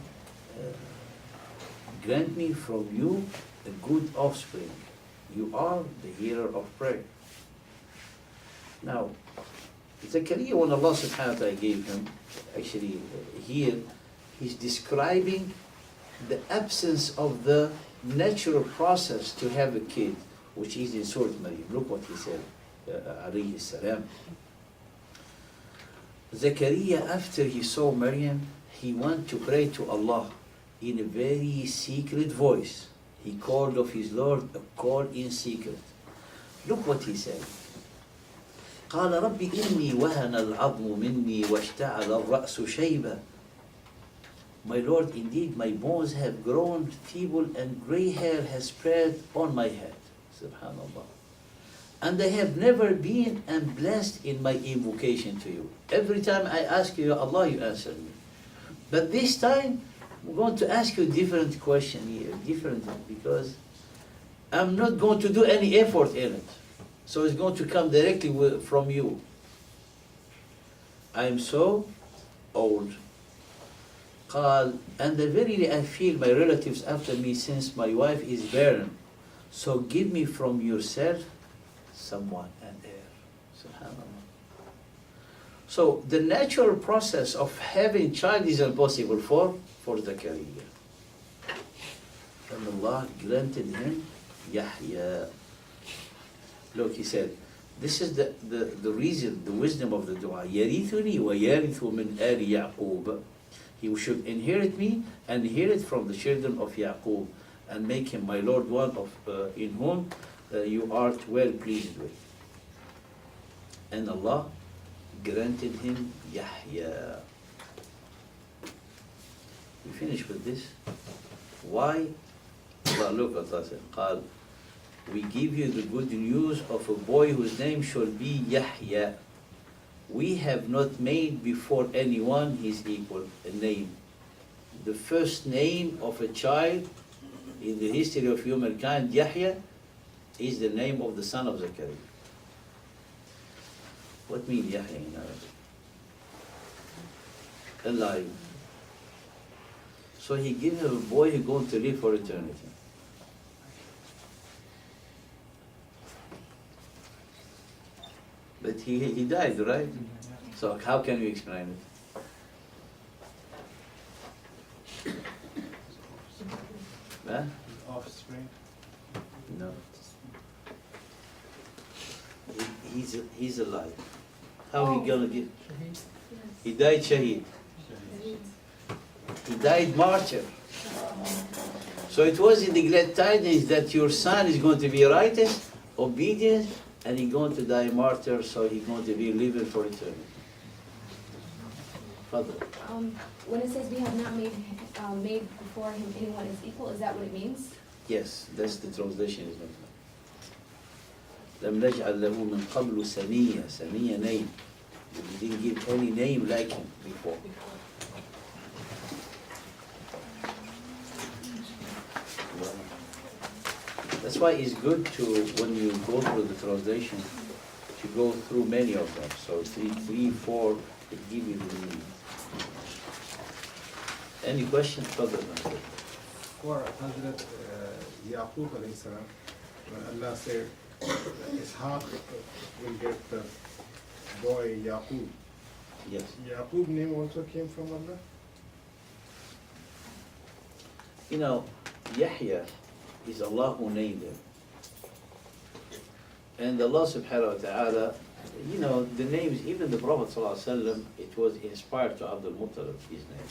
grant me from you a good offspring. You are the hearer of prayer. Now, Zechariah, when Allah subhanahu wa ta'ala gave him, actually here, he's describing the absence of the natural process to have a kid, which is in Surah Maryam. Look what he said, alayhi salam. Zechariah, after he saw Maryam, he went to pray to Allah in a very secret voice. He called of his Lord a call in secret. Look what he said. قال رب إني وهن العظم مني واشتعل الرأس شيبا. My Lord, indeed my bones have grown feeble and gray hair has spread on my head. Subhanallah. And I have never been and blessed in my invocation to you. Every time I ask you, Allah, you answer me. But this time, I'm going to ask you a different question here, different, because I'm not going to do any effort in it. So it's going to come directly from you. I am so old. قال, and verily I feel my relatives after me, since my wife is barren. So give me from yourself someone, an heir. Subhanallah. So the natural process of having child is impossible for Zechariah. And Allah granted him Yahya. Look, he said, this is the reason, the wisdom of the dua. يَرِثُنِي وَيَرِثُ مِنْ آلِ يَعْقُوبَ. He should inherit me and inherit from the children of Yaqub, and make him my Lord, one of in whom you art well pleased with. And Allah granted him Yahya. We finish with this. Why? Allah, look at us. قال, we give you the good news of a boy whose name shall be Yahya. We have not made before anyone his equal, a name. The first name of a child in the history of humankind, Yahya, is the name of the son of Zechariah. What means Yahya in Arabic? Alive. So he gave him a boy who's going to live for eternity. But he died, right? So how can you explain it? Huh? Offspring. No. He's alive. How he gonna get? He died shaheed. He died martyr. So it was in the glad tidings that your son is going to be righteous, obedient, and he's going to die martyr, so he's going to be living for eternity. Father. When it says we have not made before him anyone is equal, is that what it means? Yes, that's the translation is not. لم نجعل له من قبل سمية, سمية name. We didn't give any name like him before. That's why it's good to, when you go through the translation, to go through many of them. So three, four, it give you the meaning. Any questions further than that? For Hazrat Yaqub alayhi salam, when Allah said Ishaq will get the boy Yaqub. Yes. Yaqub name also came from Allah? You know, Yahya is Allah who named him. And Allah subhanahu wa ta'ala, you know, the names, even the Prophet sallallahu alaihi wasallam, it was inspired to Abdul Muttalib, his name.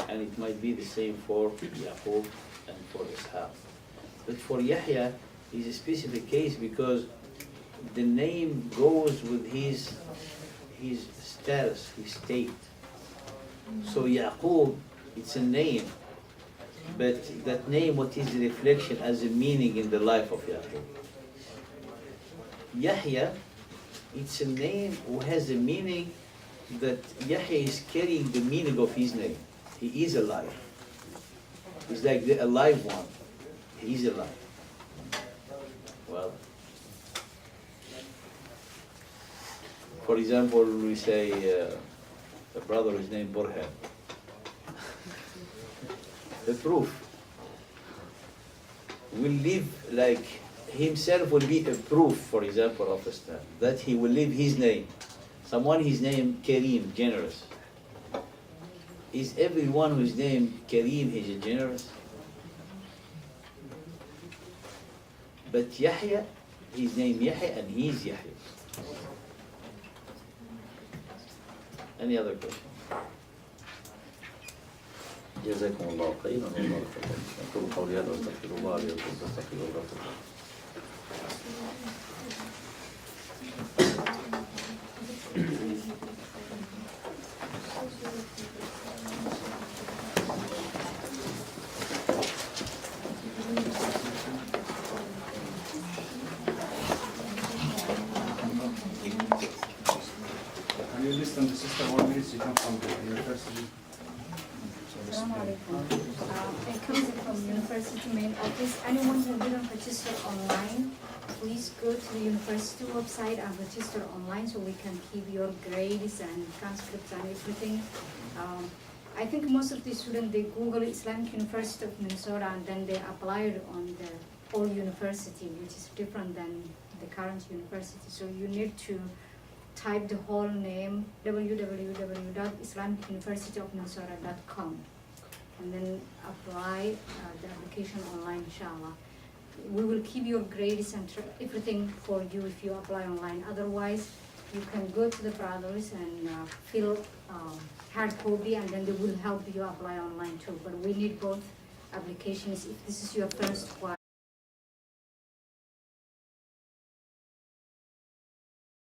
And it might be the same for Yaqub and for Ishaq. But for Yahya, is a specific case because the name goes with his status, his state. So Yaqub, it's a name, but that name, what is the reflection as a meaning in the life of Yaqub? Yahya, it's a name who has a meaning that Yahya is carrying the meaning of his name. He is alive. He's like the alive one. He is alive. Well, for example, we say a brother is named Burhan. The proof will live like himself will be a proof, for example, of Islam, that he will live his name. Someone his name Kareem, generous. Is everyone whose name Kareem is generous? But Yahya, his name Yahya, and he's Yahya. Any other question? جزاكم الله خيرا وبارك الله فيكم. أقول قولي هذا واستغفر الله لي ولكم فاستغفروه وغفر الله. Can you list on the sister 1 minute you come from the university? Assalamu alaikum. It comes from university main office. Anyone who didn't register online, please go to the university website and register online so we can keep your grades and transcripts and everything. I think most of the students, they Google Islamic University of Minnesota and then they applied on the whole university, which is different than the current university. So you need to type the whole name, www.islamicuniversityofminnesota.com, and then apply the application online, inshallah. We will keep your grades and everything for you if you apply online. Otherwise, you can go to the brothers and fill hard copy, and then they will help you apply online too. But we need both applications if this is your first one.